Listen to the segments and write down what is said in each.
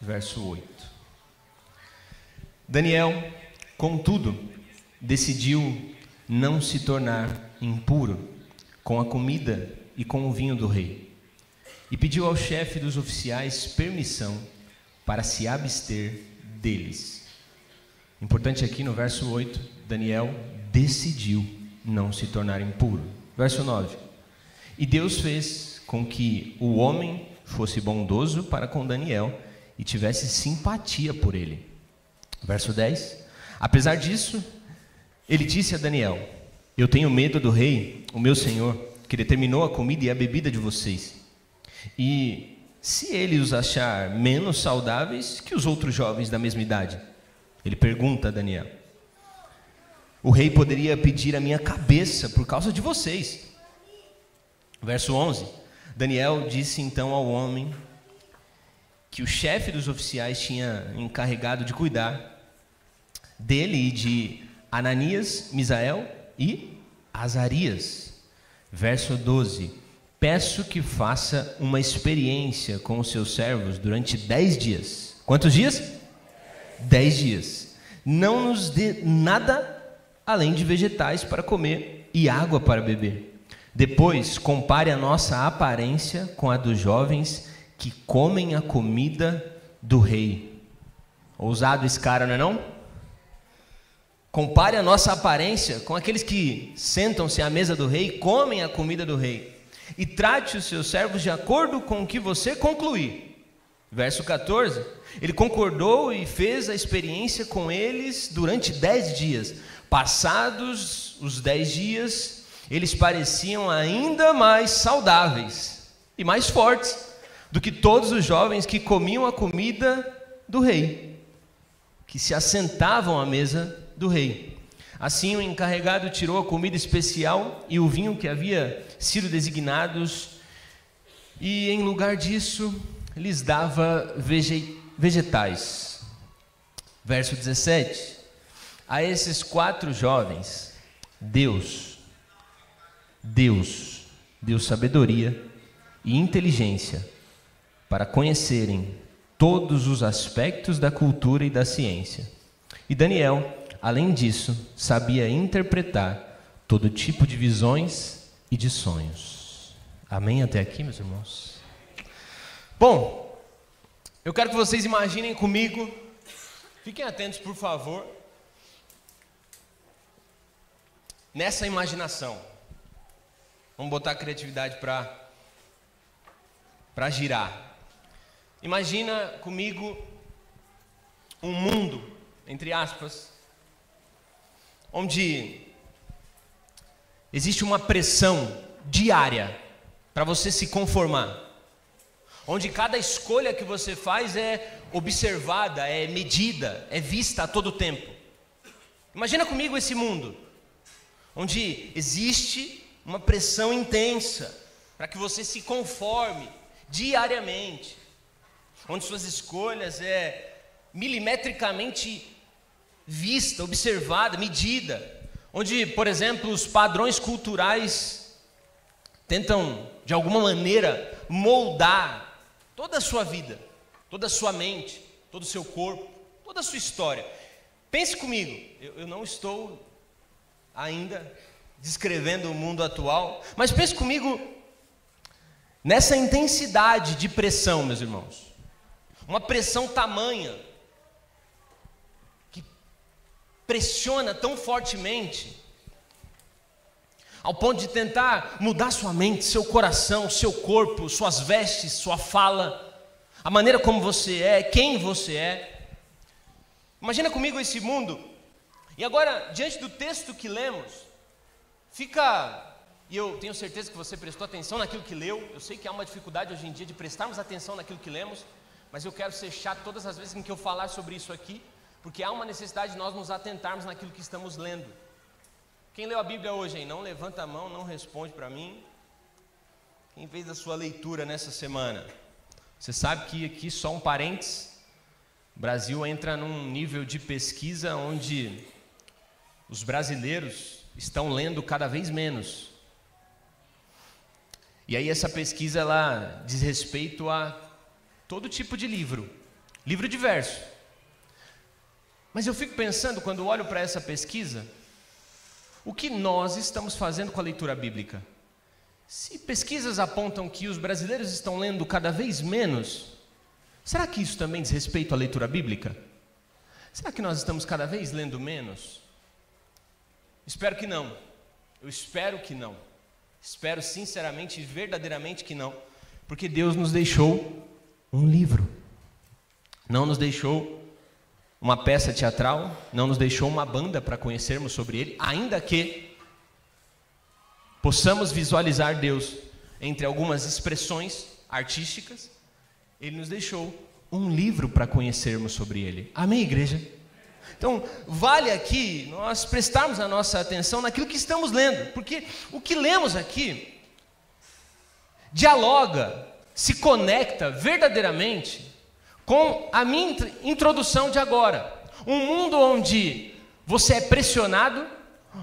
verso 8. Daniel, contudo, decidiu não se tornar impuro com a comida e com o vinho do rei, e pediu ao chefe dos oficiais permissão para se abster deles. Importante aqui no verso 8, Daniel decidiu não se tornar impuro. Verso 9. E Deus fez com que o homem fosse bondoso para com Daniel e tivesse simpatia por ele. Verso 10. Apesar disso, ele disse a Daniel: eu tenho medo do rei, o meu senhor, que determinou a comida e a bebida de vocês. E se ele os achar menos saudáveis que os outros jovens da mesma idade? Ele pergunta a Daniel: o rei poderia pedir a minha cabeça por causa de vocês. Verso 11. Daniel disse então ao homem que o chefe dos oficiais tinha encarregado de cuidar dele e de Ananias, Misael e Azarias. Verso 12. Peço que faça uma experiência com os seus servos durante 10 dias. Quantos dias? 10 dias. Não nos dê nada além de vegetais para comer e água para beber. Depois, compare a nossa aparência com a dos jovens que comem a comida do rei. Ousado esse cara, não é não? Compare a nossa aparência com aqueles que sentam-se à mesa do rei e comem a comida do rei. E trate os seus servos de acordo com o que você concluir. Verso 14. Ele concordou e fez a experiência com eles durante 10 dias. Passados os 10 dias, eles pareciam ainda mais saudáveis e mais fortes do que todos os jovens que comiam a comida do rei, que se assentavam à mesa do rei. Assim o encarregado tirou a comida especial e o vinho que havia sido designados, e em lugar disso lhes dava vegetais. Verso 17. A esses 4 jovens, Deus deu sabedoria e inteligência para conhecerem todos os aspectos da cultura e da ciência. E Daniel, além disso, sabia interpretar todo tipo de visões e de sonhos. Amém até aqui, meus irmãos? Bom, eu quero que vocês imaginem comigo, fiquem atentos por favor, nessa imaginação. Vamos botar a criatividade para girar. Imagina comigo um mundo, entre aspas, onde existe uma pressão diária para você se conformar, onde cada escolha que você faz é observada, é medida, é vista a todo tempo. Imagina comigo esse mundo, onde existe uma pressão intensa para que você se conforme diariamente, onde suas escolhas é milimetricamente vista, observada, medida, onde, por exemplo, os padrões culturais tentam, de alguma maneira, moldar toda a sua vida, toda a sua mente, todo o seu corpo, toda a sua história. Pense comigo, eu não estou ainda descrevendo o mundo atual, mas pense comigo nessa intensidade de pressão, meus irmãos. Uma pressão tamanha, que pressiona tão fortemente, ao ponto de tentar mudar sua mente, seu coração, seu corpo, suas vestes, sua fala, a maneira como você é, quem você é. Imagina comigo esse mundo. E agora, diante do texto que lemos, e eu tenho certeza que você prestou atenção naquilo que leu. Eu sei que há uma dificuldade hoje em dia de prestarmos atenção naquilo que lemos, mas eu quero ser chato todas as vezes em que eu falar sobre isso aqui, porque há uma necessidade de nós nos atentarmos naquilo que estamos lendo. Quem leu a Bíblia hoje, hein? Não levanta a mão, não responde para mim. Quem fez a sua leitura nessa semana? Você sabe que aqui, só um parênteses, o Brasil entra num nível de pesquisa onde os brasileiros estão lendo cada vez menos. E aí essa pesquisa, ela diz respeito a todo tipo de livro, livro diverso. Mas eu fico pensando, quando olho para essa pesquisa, o que nós estamos fazendo com a leitura bíblica? Se pesquisas apontam que os brasileiros estão lendo cada vez menos, será que isso também diz respeito à leitura bíblica? Será que nós estamos cada vez lendo menos? Espero que não. Eu espero que não. Espero sinceramente e verdadeiramente que não. Porque Deus nos deixou um livro. Não nos deixou uma peça teatral, não nos deixou uma banda para conhecermos sobre Ele, ainda que possamos visualizar Deus entre algumas expressões artísticas, Ele nos deixou um livro para conhecermos sobre Ele. Amém, igreja? Então, vale aqui nós prestarmos a nossa atenção naquilo que estamos lendo, porque o que lemos aqui dialoga, se conecta verdadeiramente com a minha introdução de agora. Um mundo onde você é pressionado,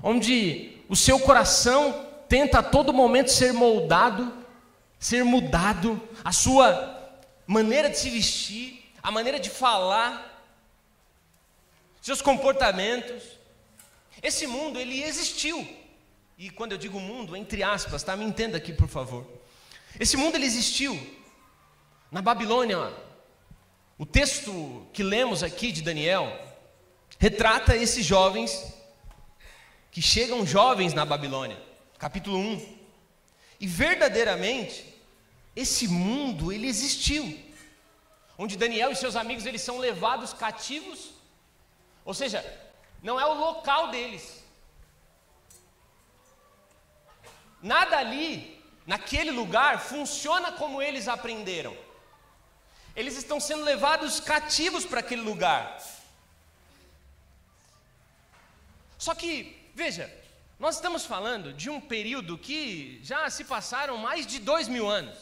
onde o seu coração tenta a todo momento ser moldado, ser mudado, a sua maneira de se vestir, a maneira de falar, seus comportamentos. Esse mundo, ele existiu. E quando eu digo mundo, entre aspas, tá? Me entenda aqui, por favor. Esse mundo, ele existiu. Na Babilônia, o texto que lemos aqui de Daniel retrata esses jovens que chegam jovens na Babilônia, capítulo 1. E verdadeiramente, esse mundo, ele existiu. Onde Daniel e seus amigos, eles são levados cativos. Ou seja, não é o local deles. Nada ali, naquele lugar, funciona como eles aprenderam. Eles estão sendo levados cativos para aquele lugar. Só que, veja, nós estamos falando de um período que já se passaram mais de 2000 anos.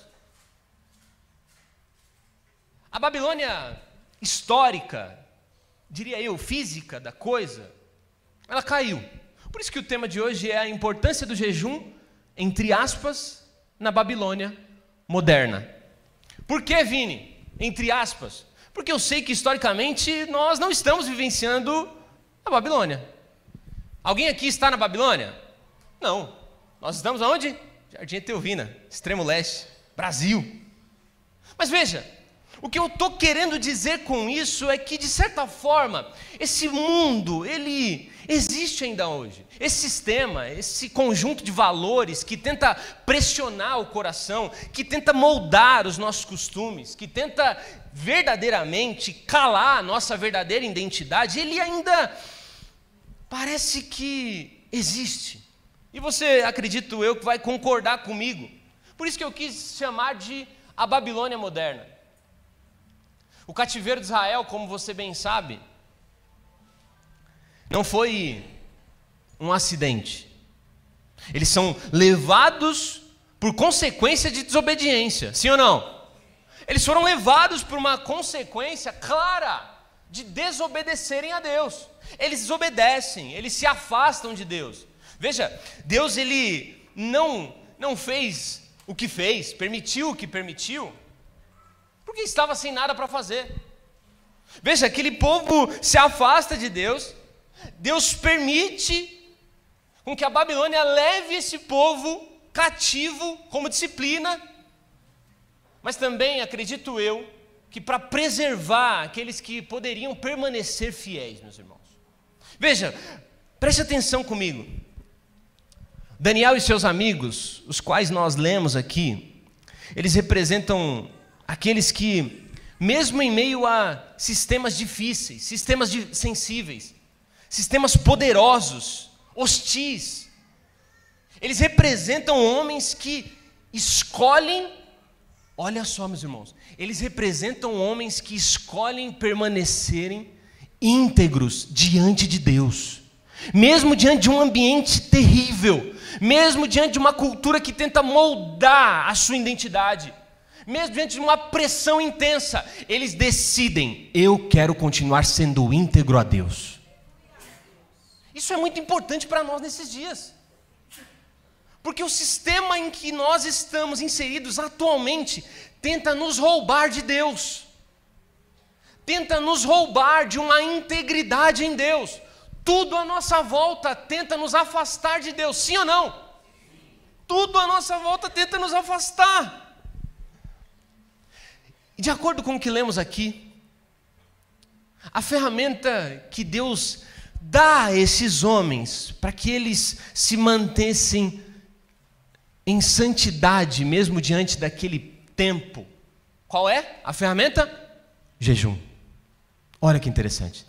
A Babilônia histórica, diria eu, física da coisa, ela caiu. Por isso que o tema de hoje é a importância do jejum, entre aspas, na Babilônia moderna. Por que, Vini? Entre aspas, porque eu sei que historicamente nós não estamos vivenciando a Babilônia. Alguém aqui está na Babilônia? Não. Nós estamos aonde? Jardim Etelvina, extremo leste, Brasil. Mas veja, o que eu estou querendo dizer com isso é que, de certa forma, esse mundo, ele existe ainda hoje. Esse sistema, esse conjunto de valores que tenta pressionar o coração, que tenta moldar os nossos costumes, que tenta verdadeiramente calar a nossa verdadeira identidade, ele ainda parece que existe. E você, acredito eu, que vai concordar comigo. Por isso que eu quis chamar de a Babilônia moderna. O cativeiro de Israel, como você bem sabe, não foi um acidente. Eles são levados por consequência de desobediência, sim ou não? Eles foram levados por uma consequência clara de desobedecerem a Deus. Eles desobedecem, eles se afastam de Deus. Veja, Deus, ele não fez o que fez, permitiu o que permitiu, porque estava sem nada para fazer. Veja, aquele povo se afasta de Deus, Deus permite com que a Babilônia leve esse povo cativo como disciplina, mas também, acredito eu, que para preservar aqueles que poderiam permanecer fiéis, meus irmãos. Veja, preste atenção comigo. Daniel e seus amigos, os quais nós lemos aqui, eles representam aqueles que, mesmo em meio a sistemas difíceis, sistemas sensíveis, sistemas poderosos, hostis, eles representam homens que escolhem, olha só, meus irmãos, eles representam homens que escolhem permanecerem íntegros diante de Deus, mesmo diante de um ambiente terrível, mesmo diante de uma cultura que tenta moldar a sua identidade, mesmo diante de uma pressão intensa, eles decidem: eu quero continuar sendo íntegro a Deus. Isso é muito importante para nós nesses dias, porque o sistema em que nós estamos inseridos atualmente tenta nos roubar de Deus, tenta nos roubar de uma integridade em Deus. Tudo à nossa volta tenta nos afastar de Deus, sim ou não? Tudo à nossa volta tenta nos afastar. E de acordo com o que lemos aqui, a ferramenta que Deus dá a esses homens para que eles se mantessem em santidade, mesmo diante daquele tempo, qual é a ferramenta? Jejum. Olha que interessante.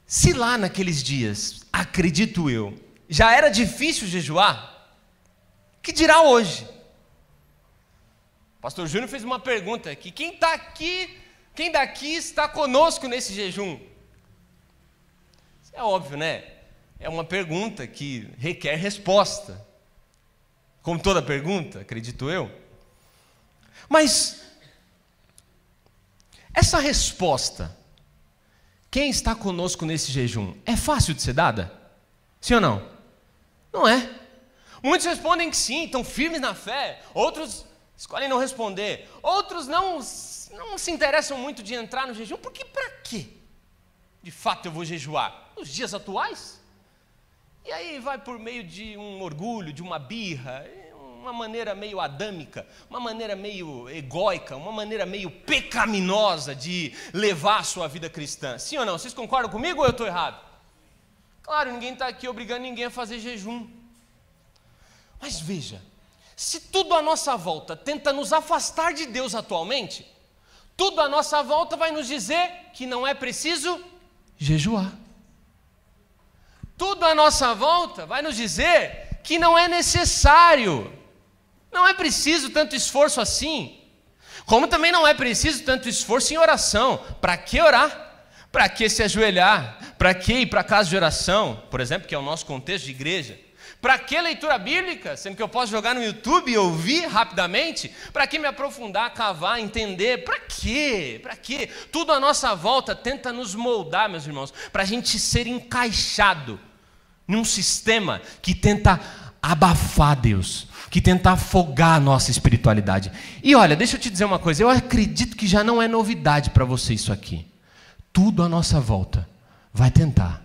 Se lá naqueles dias, acredito eu, já era difícil jejuar, que dirá hoje? O pastor Júnior fez uma pergunta aqui: quem está aqui, quem daqui está conosco nesse jejum? Isso é óbvio, né? É uma pergunta que requer resposta, como toda pergunta, acredito eu. Mas essa resposta, quem está conosco nesse jejum, é fácil de ser dada? Sim ou não? Não é. Muitos respondem que sim, estão firmes na fé. Outros escolhem não responder. Outros não se interessam muito de entrar no jejum, porque para quê? De fato eu vou jejuar? Nos dias atuais? E aí vai por meio de um orgulho, de uma birra, uma maneira meio adâmica, uma maneira meio egóica, uma maneira meio pecaminosa de levar a sua vida cristã. Sim ou não? Vocês concordam comigo ou eu estou errado? Claro, ninguém está aqui obrigando ninguém a fazer jejum. Mas veja, se tudo à nossa volta tenta nos afastar de Deus atualmente, tudo à nossa volta vai nos dizer que não é preciso jejuar. Tudo à nossa volta vai nos dizer que não é necessário, não é preciso tanto esforço assim, como também não é preciso tanto esforço em oração. Para que orar? Para que se ajoelhar? Para que ir para a casa de oração, por exemplo, que é o nosso contexto de igreja? Para que leitura bíblica, sendo que eu posso jogar no YouTube e ouvir rapidamente? Para que me aprofundar, cavar, entender? Para quê? Para quê? Tudo à nossa volta tenta nos moldar, meus irmãos, para a gente ser encaixado num sistema que tenta abafar Deus, que tenta afogar a nossa espiritualidade. E olha, deixa eu te dizer uma coisa, eu acredito que já não é novidade para você isso aqui. Tudo à nossa volta vai tentar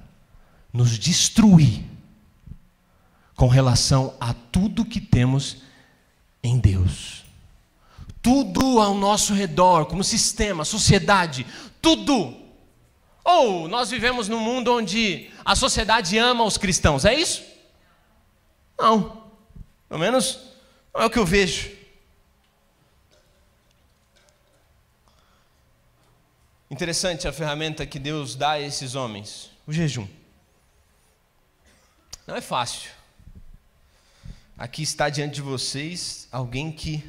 nos destruir com relação a tudo que temos em Deus. Tudo ao nosso redor, como sistema, sociedade, tudo. Ou nós vivemos num mundo onde a sociedade ama os cristãos, é isso? Não, pelo menos não é o que eu vejo. Interessante a ferramenta que Deus dá a esses homens, o jejum. Não é fácil. Aqui está diante de vocês alguém que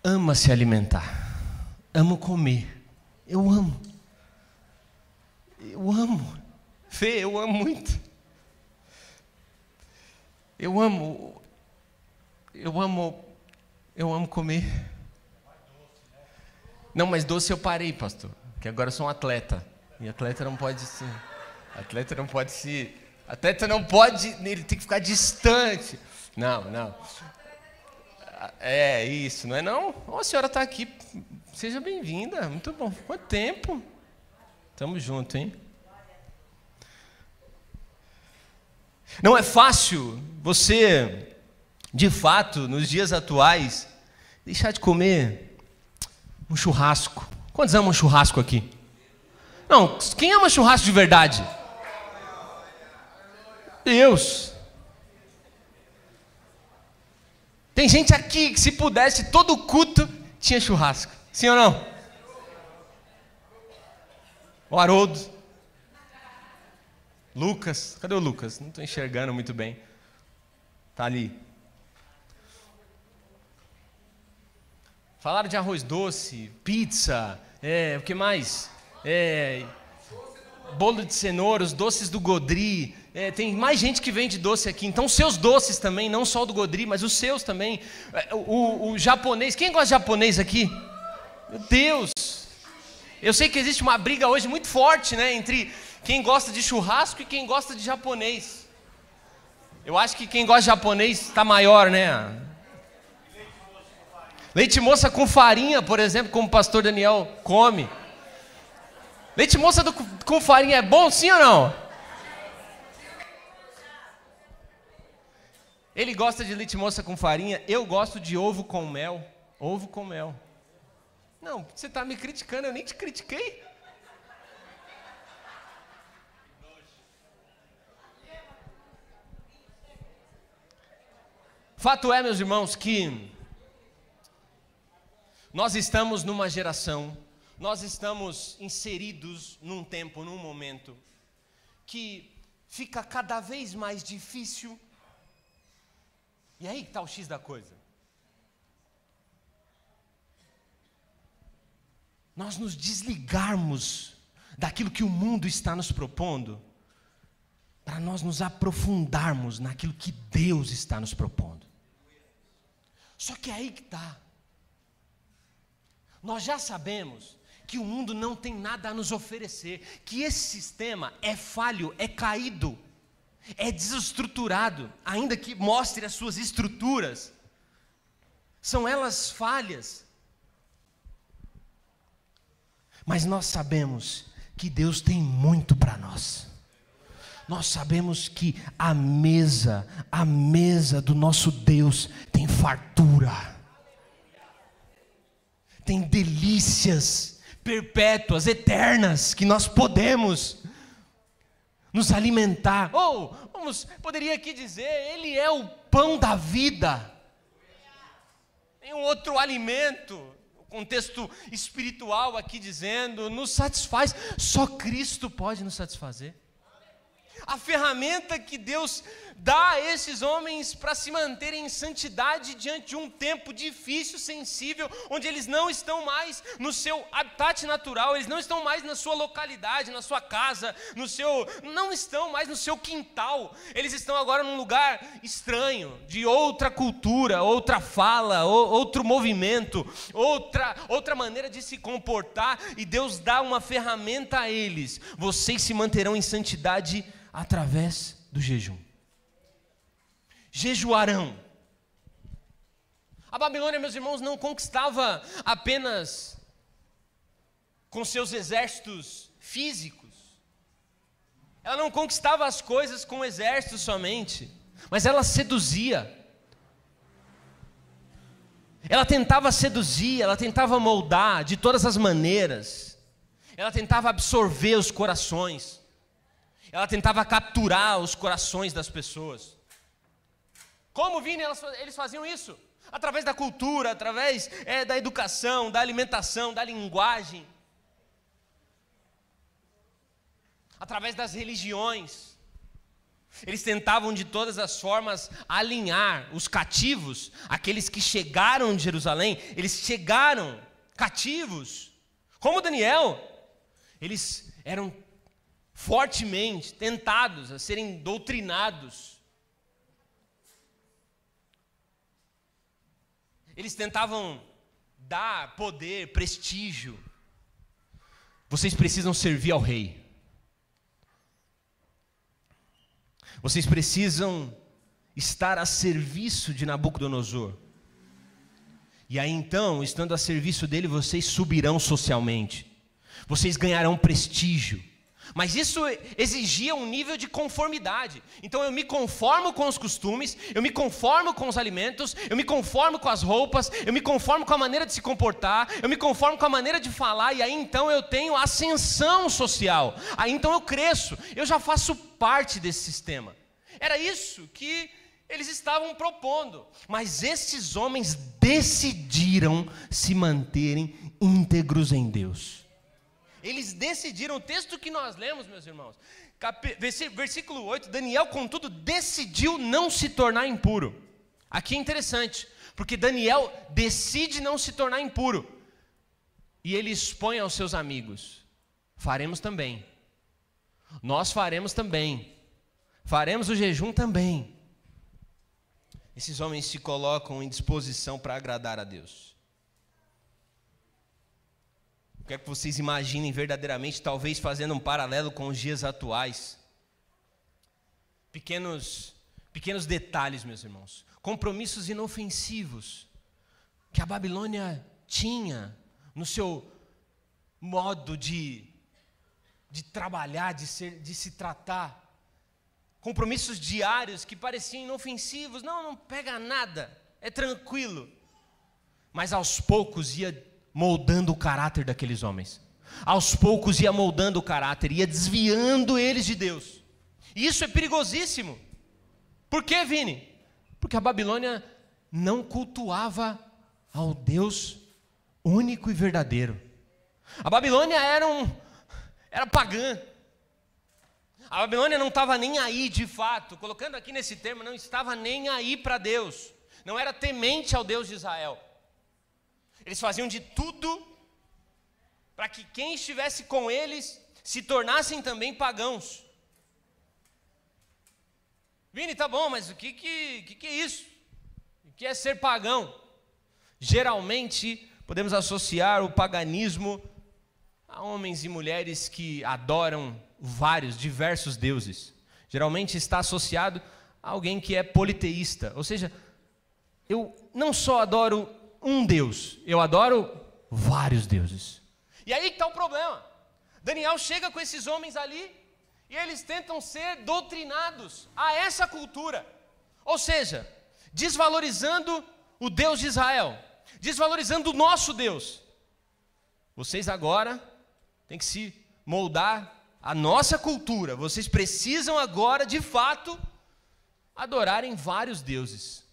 ama se alimentar, ama comer. Eu amo. Fê, eu amo muito. Eu amo comer. Não, mas doce eu parei, pastor, porque agora eu sou um atleta. E atleta não pode ele tem que ficar distante. Não. É isso, não é não? Oh, a senhora está aqui, seja bem-vinda, muito bom. Quanto tempo? Tamo junto, hein? Não é fácil você, de fato, nos dias atuais, deixar de comer um churrasco. Quantos amam churrasco aqui? Não, quem ama churrasco de verdade? Deus. Tem gente aqui que se pudesse, todo culto tinha churrasco. Sim ou não? O Haroldo. Lucas. Cadê o Lucas? Não estou enxergando muito bem. Está ali. Falaram de arroz doce, pizza, o que mais? Bolo de cenoura, os doces do Godri. Tem mais gente que vende doce aqui. Então, seus doces também, não só o do Godri, mas os seus também. O japonês. Quem gosta de japonês aqui? Meu Deus! Eu sei que existe uma briga hoje muito forte, né, entre quem gosta de churrasco e quem gosta de japonês. Eu acho que quem gosta de japonês está maior, né? Leite moça com farinha, por exemplo, como o pastor Daniel come. Leite moça com farinha é bom, sim ou não? Ele gosta de leite moça com farinha, eu gosto de ovo com mel. Ovo com mel. Não, você está me criticando, eu nem te critiquei. Fato é, meus irmãos, que nós estamos numa geração, nós estamos inseridos num tempo, num momento, que fica cada vez mais difícil. E aí que está o X da coisa. Nós nos desligarmos daquilo que o mundo está nos propondo, para nós nos aprofundarmos naquilo que Deus está nos propondo. Só que é aí que está. Nós já sabemos que o mundo não tem nada a nos oferecer, que esse sistema é falho, é caído, é desestruturado, ainda que mostre as suas estruturas, são elas falhas. Mas nós sabemos que Deus tem muito para nós. Nós sabemos que a mesa do nosso Deus tem fartura, tem delícias perpétuas, eternas, que nós podemos nos alimentar. Poderia aqui dizer, Ele é o pão da vida. Tem um outro alimento, contexto espiritual aqui dizendo, nos satisfaz. Só Cristo pode nos satisfazer. A ferramenta que Deus dá a esses homens para se manterem em santidade diante de um tempo difícil, sensível, onde eles não estão mais no seu habitat natural, eles não estão mais na sua localidade, na sua casa, não estão mais no seu quintal, eles estão agora num lugar estranho, de outra cultura, outra fala, outro movimento, outra maneira de se comportar, e Deus dá uma ferramenta a eles: vocês se manterão em santidade através do jejum. Jejuarão. A Babilônia, meus irmãos, não conquistava apenas com seus exércitos físicos. Ela não conquistava as coisas com o exército somente, mas ela seduzia. Ela tentava seduzir, ela tentava moldar de todas as maneiras. Ela tentava absorver os corações. Ela tentava capturar os corações das pessoas. Como, Vini, eles faziam isso? Através da cultura, através da educação, da alimentação, da linguagem. Através das religiões. Eles tentavam de todas as formas alinhar os cativos, aqueles que chegaram de Jerusalém, eles chegaram cativos. Como Daniel, eles eram fortemente tentados a serem doutrinados. Eles tentavam dar poder, prestígio. Vocês precisam servir ao rei. Vocês precisam estar a serviço de Nabucodonosor. E aí então, estando a serviço dele, vocês subirão socialmente. Vocês ganharão prestígio. Mas isso exigia um nível de conformidade. Então eu me conformo com os costumes, eu me conformo com os alimentos, eu me conformo com as roupas, eu me conformo com a maneira de se comportar, eu me conformo com a maneira de falar, e aí então eu tenho ascensão social. Aí então eu cresço, eu já faço parte desse sistema. Era isso que eles estavam propondo. Mas esses homens decidiram se manterem íntegros em Deus. Eles decidiram, o texto que nós lemos, meus irmãos, versículo 8, Daniel, contudo, decidiu não se tornar impuro. Aqui é interessante, porque Daniel decide não se tornar impuro. E ele expõe aos seus amigos: faremos também. Nós faremos também. Faremos o jejum também. Esses homens se colocam em disposição para agradar a Deus. Quero que vocês imaginem verdadeiramente, talvez fazendo um paralelo com os dias atuais. Pequenos detalhes, meus irmãos. Compromissos inofensivos, que a Babilônia tinha no seu modo de trabalhar, de se tratar, compromissos diários que pareciam inofensivos, não pega nada, é tranquilo, mas aos poucos ia moldando o caráter daqueles homens, aos poucos ia moldando o caráter, ia desviando eles de Deus. E isso é perigosíssimo. Por quê, Vini? Porque a Babilônia não cultuava ao Deus único e verdadeiro. A Babilônia era pagã. A Babilônia não estava nem aí de fato, colocando aqui nesse termo, não estava nem aí para Deus, não era temente ao Deus de Israel. Eles faziam de tudo para que quem estivesse com eles se tornassem também pagãos. Vini, tá bom, mas o que é isso? O que é ser pagão? Geralmente podemos associar o paganismo a homens e mulheres que adoram diversos deuses. Geralmente está associado a alguém que é politeísta, ou seja, eu não só adoro um Deus, eu adoro vários deuses. E aí que está o problema. Daniel chega com esses homens ali e eles tentam ser doutrinados a essa cultura, ou seja, desvalorizando o Deus de Israel, desvalorizando o nosso Deus. Vocês agora têm que se moldar à nossa cultura, vocês precisam agora, de fato, adorarem vários deuses.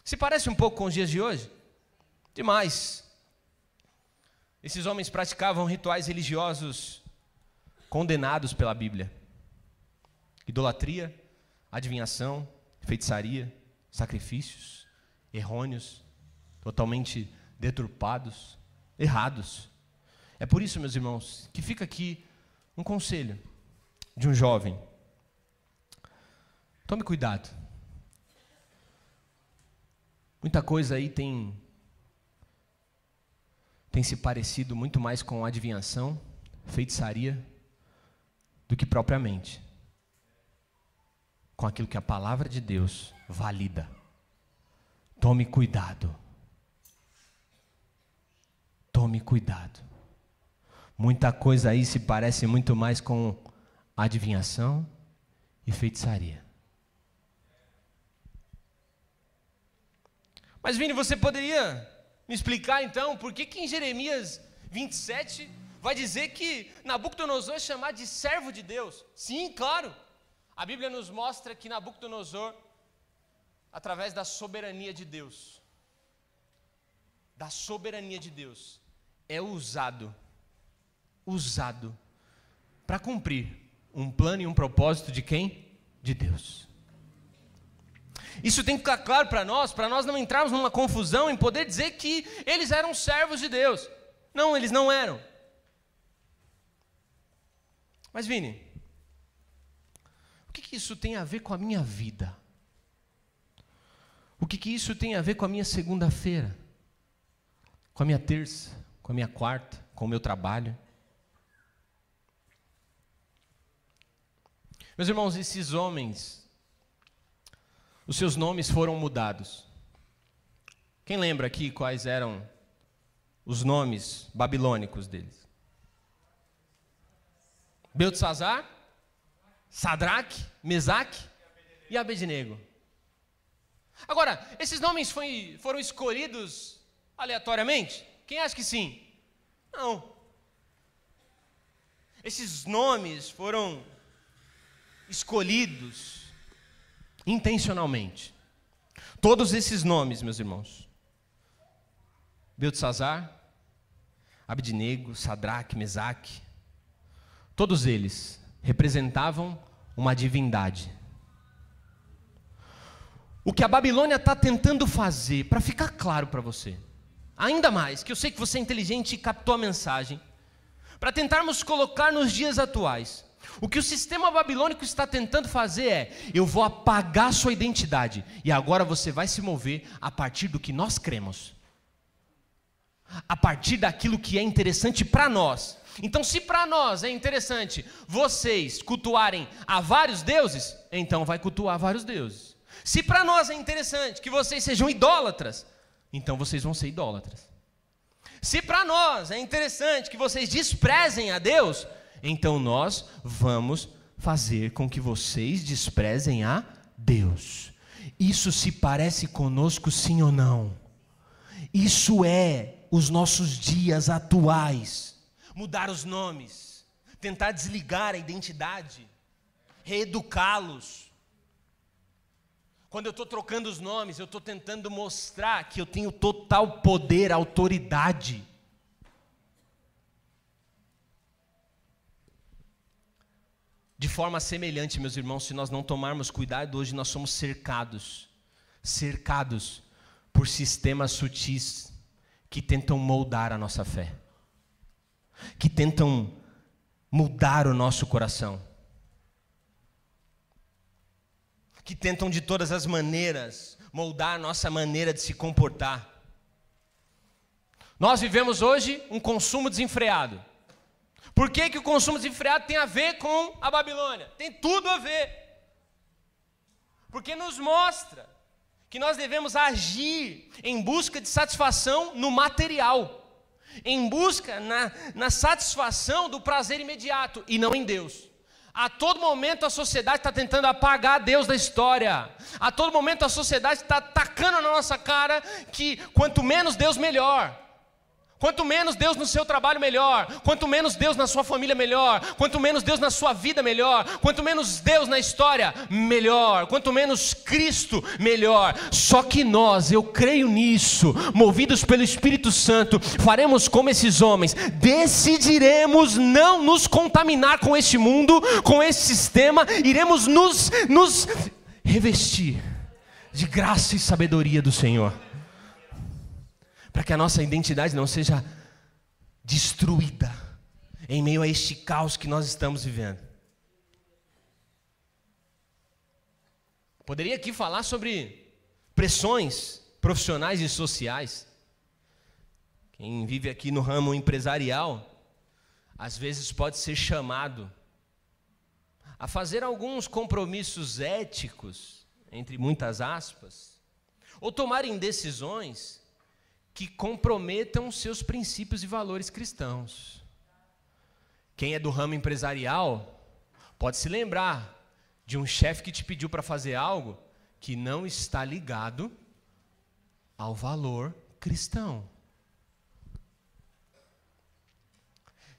Se parece um pouco com os dias de hoje? Demais. Esses homens praticavam rituais religiosos condenados pela Bíblia: idolatria, adivinhação, feitiçaria, sacrifícios errôneos, totalmente deturpados, errados. É por isso, meus irmãos, que fica aqui um conselho de um jovem: tome cuidado. Muita coisa aí tem se parecido muito mais com adivinhação, feitiçaria, do que propriamente com aquilo que a palavra de Deus valida. Tome cuidado. Tome cuidado. Muita coisa aí se parece muito mais com adivinhação e feitiçaria. Mas, Vini, você poderia me explicar então por que em Jeremias 27 vai dizer que Nabucodonosor é chamado de servo de Deus? Sim, claro. A Bíblia nos mostra que Nabucodonosor, através da soberania de Deus, é usado para cumprir um plano e um propósito de quem? De Deus. Isso tem que ficar claro para nós não entrarmos numa confusão em poder dizer que eles eram servos de Deus. Não, eles não eram. Mas, Vini, o que isso tem a ver com a minha vida? O que isso tem a ver com a minha segunda-feira? Com a minha terça? Com a minha quarta? Com o meu trabalho? Meus irmãos, esses homens, os seus nomes foram mudados. Quem lembra aqui quais eram os nomes babilônicos deles? Beltesazar, Sadraque, Mesaque e Abednego. Agora, esses nomes foram escolhidos aleatoriamente? Quem acha que sim? Não. Esses nomes foram escolhidos intencionalmente. Todos esses nomes, meus irmãos: Beltesazar, Abednego, Sadraque, Mesaque, todos eles representavam uma divindade. O que a Babilônia está tentando fazer, para ficar claro para você, ainda mais, que eu sei que você é inteligente e captou a mensagem, para tentarmos colocar nos dias atuais, o que o sistema babilônico está tentando fazer é: eu vou apagar sua identidade, e agora você vai se mover a partir do que nós cremos, a partir daquilo que é interessante para nós. Então, se para nós é interessante vocês cultuarem a vários deuses, então vai cultuar vários deuses. Se para nós é interessante que vocês sejam idólatras, então vocês vão ser idólatras. Se para nós é interessante que vocês desprezem a Deus, então nós vamos fazer com que vocês desprezem a Deus. Isso se parece conosco, sim ou não? Isso é os nossos dias atuais. Mudar os nomes, tentar desligar a identidade, reeducá-los. Quando eu estou trocando os nomes, eu estou tentando mostrar que eu tenho total poder, autoridade. De forma semelhante, meus irmãos, se nós não tomarmos cuidado, hoje nós somos cercados por sistemas sutis que tentam moldar a nossa fé, que tentam mudar o nosso coração, que tentam de todas as maneiras moldar a nossa maneira de se comportar. Nós vivemos hoje um consumo desenfreado. Por que que o consumo desenfreado tem a ver com a Babilônia? Tem tudo a ver. Porque nos mostra que nós devemos agir em busca de satisfação no material, em busca na satisfação do prazer imediato e não em Deus. A todo momento a sociedade está tentando apagar Deus da história. A todo momento a sociedade está tacando na nossa cara que quanto menos Deus, melhor. Quanto menos Deus no seu trabalho, melhor. Quanto menos Deus na sua família, melhor. Quanto menos Deus na sua vida, melhor. Quanto menos Deus na história, melhor. Quanto menos Cristo, melhor. Só que nós, eu creio nisso, movidos pelo Espírito Santo, faremos como esses homens. Decidiremos não nos contaminar com este mundo, com esse sistema. Iremos nos revestir de graça e sabedoria do Senhor, para que a nossa identidade não seja destruída em meio a este caos que nós estamos vivendo. Poderia aqui falar sobre pressões profissionais e sociais. Quem vive aqui no ramo empresarial, às vezes pode ser chamado a fazer alguns compromissos éticos, entre muitas aspas, ou tomarem decisões que comprometam seus princípios e valores cristãos. Quem é do ramo empresarial pode se lembrar de um chefe que te pediu para fazer algo que não está ligado ao valor cristão.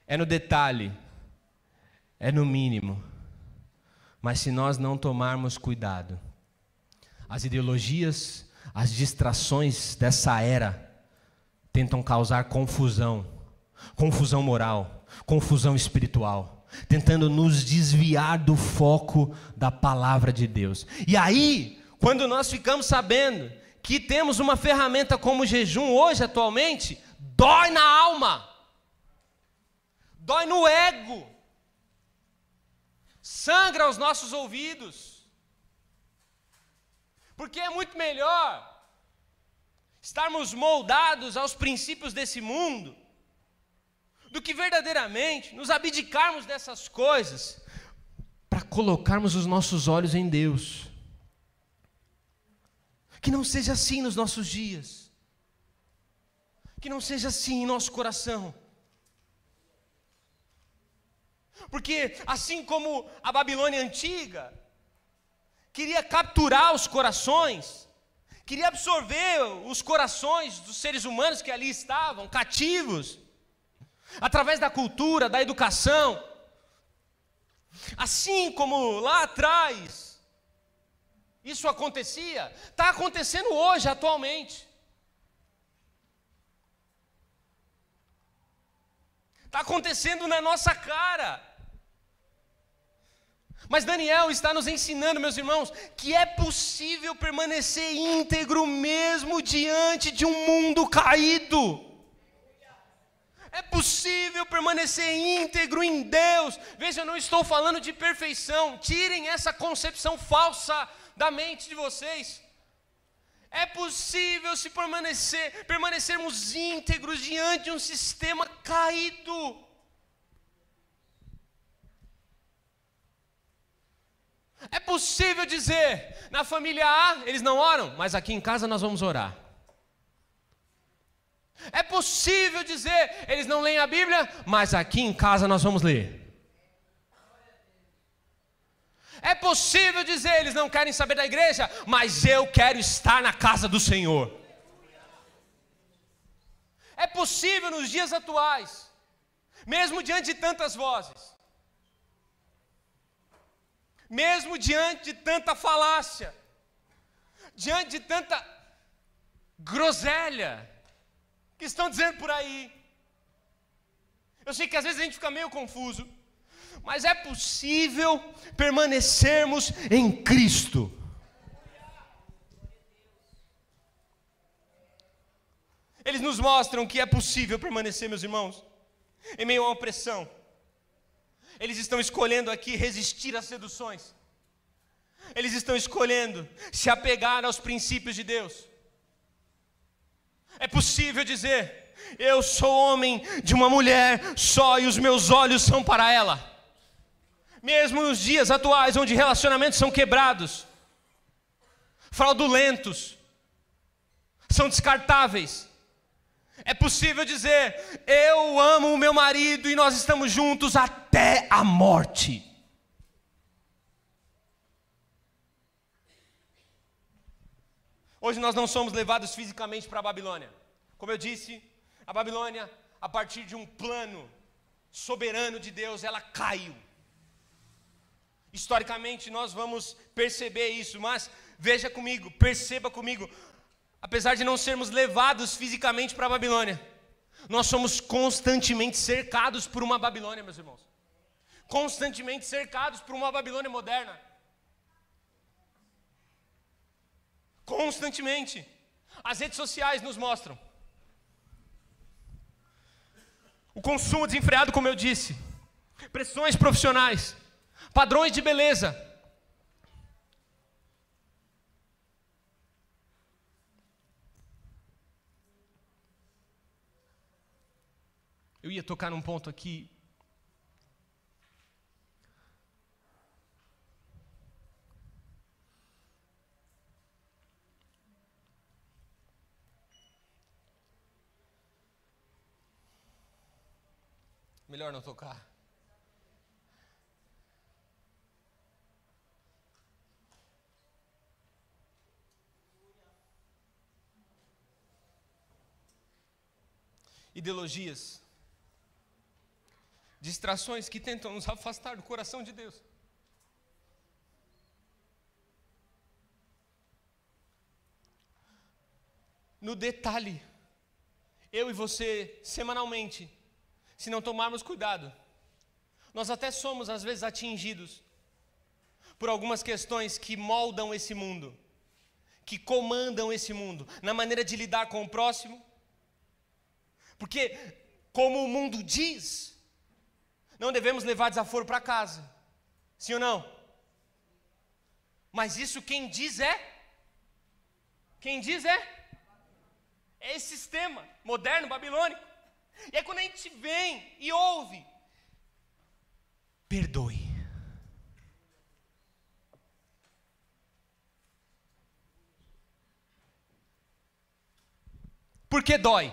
É no detalhe, é no mínimo, mas se nós não tomarmos cuidado, as ideologias, as distrações dessa era tentam causar confusão moral, confusão espiritual, tentando nos desviar do foco da palavra de Deus. E aí, quando nós ficamos sabendo que temos uma ferramenta como o jejum hoje, atualmente, dói na alma, dói no ego, sangra aos nossos ouvidos, porque é muito melhor estarmos moldados aos princípios desse mundo, do que verdadeiramente nos abdicarmos dessas coisas, para colocarmos os nossos olhos em Deus. Que não seja assim nos nossos dias, que não seja assim em nosso coração, porque assim como a Babilônia antiga queria capturar os corações, queria absorver os corações dos seres humanos que ali estavam, cativos, através da cultura, da educação. Assim como lá atrás isso acontecia, está acontecendo hoje, atualmente. Está acontecendo na nossa cara. Mas Daniel está nos ensinando, meus irmãos, que é possível permanecer íntegro mesmo diante de um mundo caído. É possível permanecer íntegro em Deus. Veja, eu não estou falando de perfeição. Tirem essa concepção falsa da mente de vocês. É possível se permanecermos íntegros diante de um sistema caído. É possível dizer, na família A eles não oram, mas aqui em casa nós vamos orar. É possível dizer, eles não leem a Bíblia, mas aqui em casa nós vamos ler. É possível dizer, eles não querem saber da igreja, mas eu quero estar na casa do Senhor. É possível nos dias atuais, mesmo diante de tantas vozes, mesmo diante de tanta falácia, diante de tanta groselha que estão dizendo por aí. Eu sei que às vezes a gente fica meio confuso, mas é possível permanecermos em Cristo. Eles nos mostram que é possível permanecer, meus irmãos, em meio a uma opressão. Eles estão escolhendo aqui resistir às seduções. Eles estão escolhendo se apegar aos princípios de Deus. É possível dizer, eu sou homem de uma mulher só e os meus olhos são para ela. Mesmo nos dias atuais, onde relacionamentos são quebrados, fraudulentos, são descartáveis, é possível dizer, eu amo o meu marido e nós estamos juntos até a morte. Hoje nós não somos levados fisicamente para a Babilônia. Como eu disse, a Babilônia, a partir de um plano soberano de Deus, ela caiu. Historicamente nós vamos perceber isso, mas veja comigo, perceba comigo, apesar de não sermos levados fisicamente para a Babilônia, nós somos constantemente cercados por uma Babilônia, meus irmãos. Constantemente cercados por uma Babilônia moderna. Constantemente. As redes sociais nos mostram. O consumo desenfreado, como eu disse. Pressões profissionais. Padrões de beleza. Eu ia tocar num ponto aqui. Melhor não tocar. Ideologias, distrações que tentam nos afastar do coração de Deus. No detalhe, eu e você, semanalmente, se não tomarmos cuidado, nós até somos às vezes atingidos por algumas questões que moldam esse mundo, que comandam esse mundo, na maneira de lidar com o próximo. Porque, como o mundo diz, não devemos levar desaforo para casa, sim ou não? Mas isso quem diz é esse sistema moderno, babilônico. E aí quando a gente vem e ouve, perdoe. Por que dói?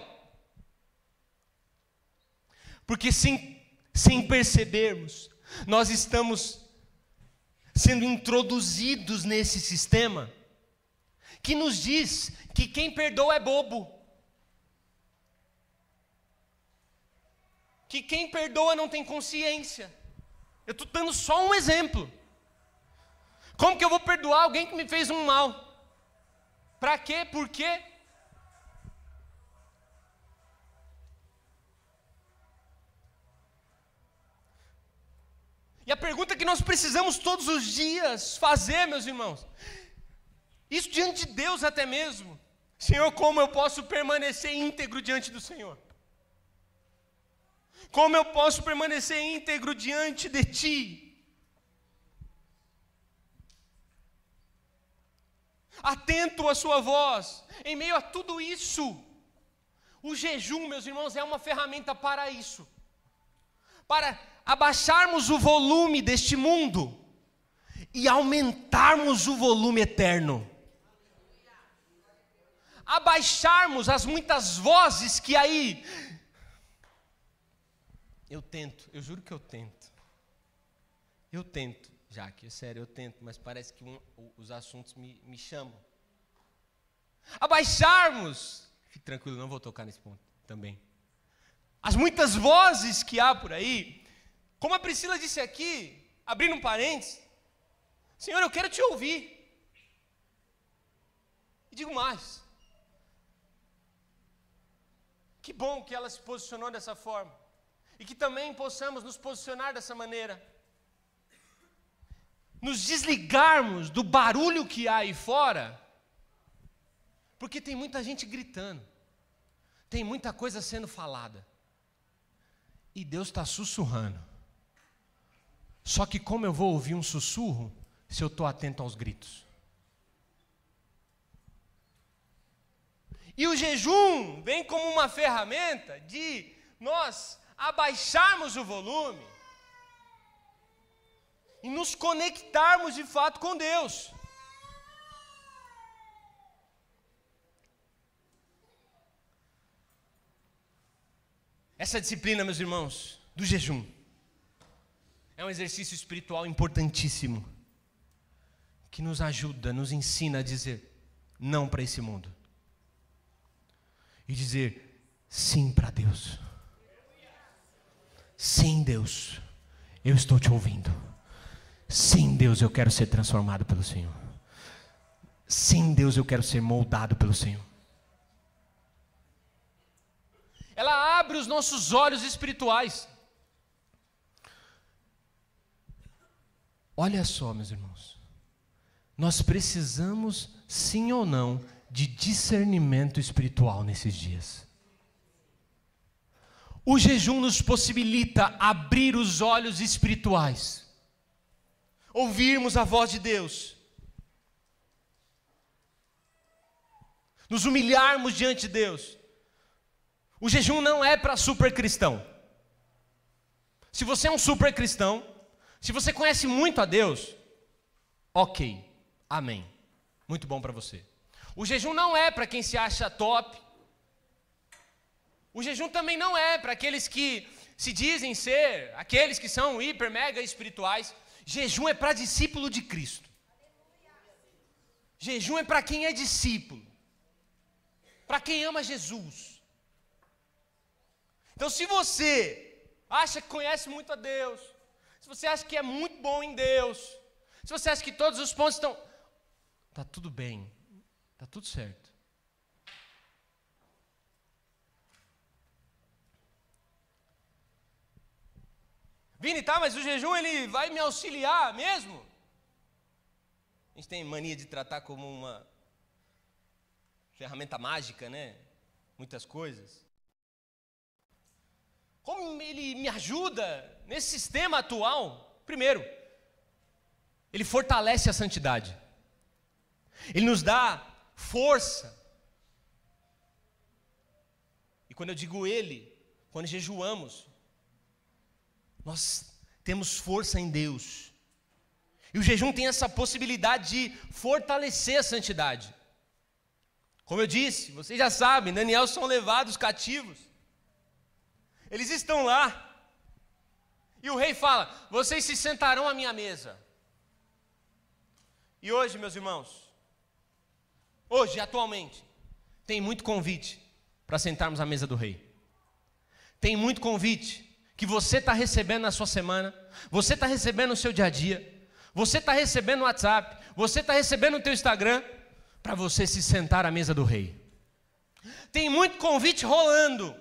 Porque sem percebermos, nós estamos sendo introduzidos nesse sistema que nos diz que quem perdoa é bobo. Que quem perdoa não tem consciência. Eu estou dando só um exemplo. Como que eu vou perdoar alguém que me fez um mal? Para quê? Por quê? E a pergunta que nós precisamos todos os dias fazer, meus irmãos, isso diante de Deus até mesmo, Senhor, como eu posso permanecer íntegro diante do Senhor? Como eu posso permanecer íntegro diante de Ti? Atento à Sua voz, em meio a tudo isso, o jejum, meus irmãos, é uma ferramenta para isso, para abaixarmos o volume deste mundo e aumentarmos o volume eterno. abaixarmos as muitas vozes que aí... Eu juro que eu tento. Jaque, é sério, eu tento, mas parece que os assuntos me chamam. Abaixarmos, fique tranquilo, não vou tocar nesse ponto também. As muitas vozes que há por aí, como a Priscila disse aqui, abrindo um parênteses, Senhor, eu quero te ouvir. E digo mais, que bom que ela se posicionou dessa forma, e que também possamos nos posicionar dessa maneira. Nos desligarmos do barulho que há aí fora, porque tem muita gente gritando, tem muita coisa sendo falada, e Deus está sussurrando. Só que como eu vou ouvir um sussurro, se eu estou atento aos gritos? E o jejum vem como uma ferramenta de nós abaixarmos o volume, e nos conectarmos de fato com Deus. Essa disciplina, meus irmãos, do jejum, é um exercício espiritual importantíssimo, que nos ajuda, nos ensina a dizer não para esse mundo, e dizer sim para Deus. Sim, Deus, eu estou te ouvindo. Sim, Deus, eu quero ser transformado pelo Senhor. Sim, Deus, eu quero ser moldado pelo Senhor. Ela abre os nossos olhos espirituais. Olha só, meus irmãos, nós precisamos, sim ou não, de discernimento espiritual nesses dias. O jejum nos possibilita abrir os olhos espirituais, ouvirmos a voz de Deus, nos humilharmos diante de Deus. O jejum não é para super cristão. Se você é um super cristão, se você conhece muito a Deus, ok, amém, muito bom para você. O jejum não é para quem se acha top. O jejum também não é para aqueles que se dizem ser, aqueles que são hiper, mega espirituais. Jejum é para discípulo de Cristo. Jejum é para quem é discípulo, para quem ama Jesus. Então, se você acha que conhece muito a Deus, se você acha que é muito bom em Deus, se você acha que todos os pontos estão... Está tudo bem, está tudo certo. Vini, tá, mas o jejum ele vai me auxiliar mesmo? A gente tem mania de tratar como uma ferramenta mágica, né? Muitas coisas. Como ele me ajuda nesse sistema atual? Primeiro, ele fortalece a santidade. Ele nos dá força. E quando eu digo ele, quando jejuamos, nós temos força em Deus. E o jejum tem essa possibilidade de fortalecer a santidade. Como eu disse, vocês já sabem, Daniel são levados cativos. Eles estão lá. E o rei fala, vocês se sentarão à minha mesa. E hoje, meus irmãos, hoje, atualmente, tem muito convite para sentarmos à mesa do rei. Tem muito convite que você está recebendo na sua semana, você está recebendo no seu dia a dia, você está recebendo no WhatsApp, você está recebendo no teu Instagram, para você se sentar à mesa do rei. Tem muito convite rolando,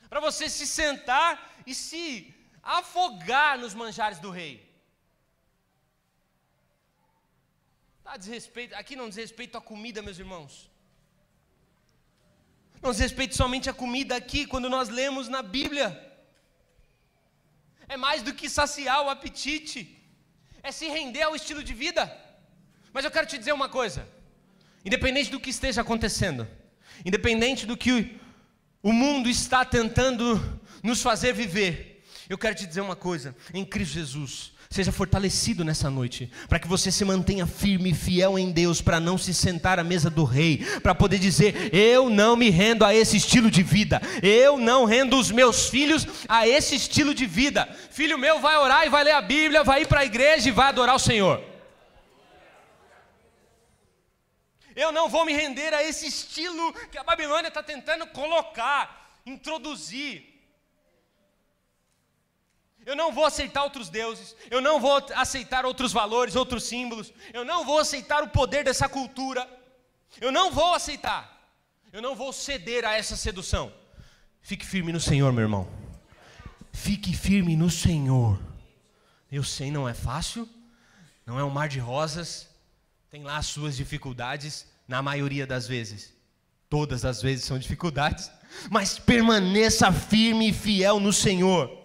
para você se sentar e se afogar nos manjares do rei. Aqui não diz respeito à comida, meus irmãos. Não diz respeito somente à comida aqui, quando nós lemos na Bíblia. É mais do que saciar o apetite, é se render ao estilo de vida. Mas eu quero te dizer uma coisa, independente do que esteja acontecendo, independente do que o mundo está tentando nos fazer viver, Eu quero te dizer uma coisa, em Cristo Jesus, seja fortalecido nessa noite, para que você se mantenha firme e fiel em Deus, para não se sentar à mesa do rei, para poder dizer: eu não me rendo a esse estilo de vida, eu não rendo os meus filhos a esse estilo de vida. Filho meu vai orar e vai ler a Bíblia, vai ir para a igreja e vai adorar o Senhor. Eu não vou me render a esse estilo que a Babilônia está tentando colocar, introduzir. Eu não vou aceitar outros deuses, eu não vou aceitar outros valores, outros símbolos, eu não vou aceitar o poder dessa cultura, eu não vou aceitar, eu não vou ceder a essa sedução. Fique firme no Senhor, meu irmão, fique firme no Senhor. Eu sei, não é fácil, não é um mar de rosas, tem lá as suas dificuldades, na maioria das vezes, todas as vezes são dificuldades, mas permaneça firme e fiel no Senhor.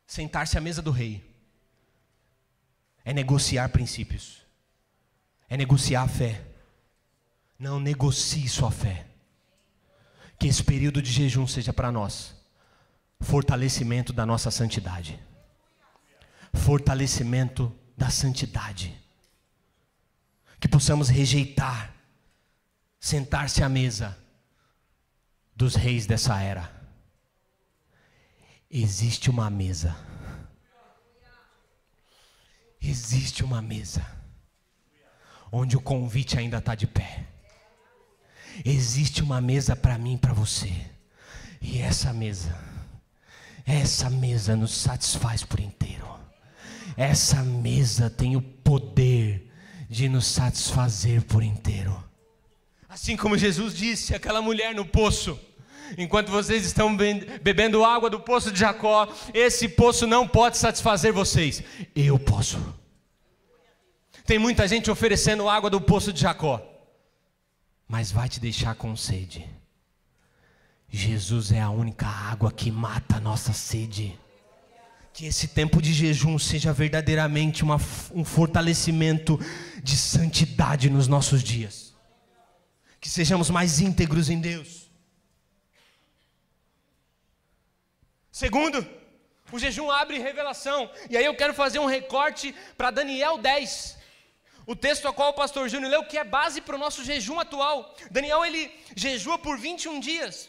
Sentar-se à mesa do rei é negociar princípios, é negociar a fé. Não negocie sua fé. Que esse período de jejum seja para nós fortalecimento da nossa santidade, fortalecimento da santidade, que possamos rejeitar sentar-se à mesa dos reis dessa era. Existe uma mesa. Existe uma mesa onde o convite ainda está de pé. Existe uma mesa para mim e para você. E essa mesa nos satisfaz por inteiro. Essa mesa tem o poder de nos satisfazer por inteiro. Assim como Jesus disse àquela mulher no poço: enquanto vocês estão bebendo água do poço de Jacó, esse poço não pode satisfazer vocês, eu posso. Tem muita gente oferecendo água do poço de Jacó, mas vai te deixar com sede. Jesus é a única água que mata a nossa sede. Que esse tempo de jejum seja verdadeiramente um fortalecimento de santidade nos nossos dias. Que sejamos mais íntegros em Deus. Segundo, o jejum abre revelação. E aí eu quero fazer um recorte para Daniel 10. O texto ao qual o pastor Júnior leu, que é base para o nosso jejum atual. Daniel, ele jejua por 21 dias.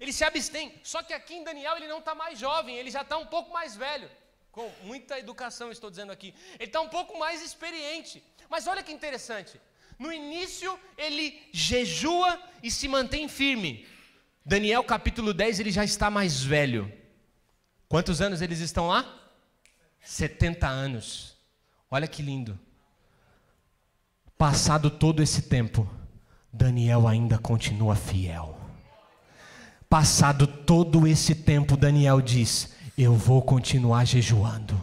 Ele se abstém. Só que aqui em Daniel ele não está mais jovem, ele já está um pouco mais velho. Com muita educação estou dizendo aqui. Ele está um pouco mais experiente. Mas olha que interessante. No início ele jejua e se mantém firme. Daniel capítulo 10 ele já está mais velho. Quantos anos eles estão lá? 70 anos. Olha que lindo. Passado todo esse tempo, Daniel ainda continua fiel. Passado todo esse tempo, Daniel diz: eu vou continuar jejuando.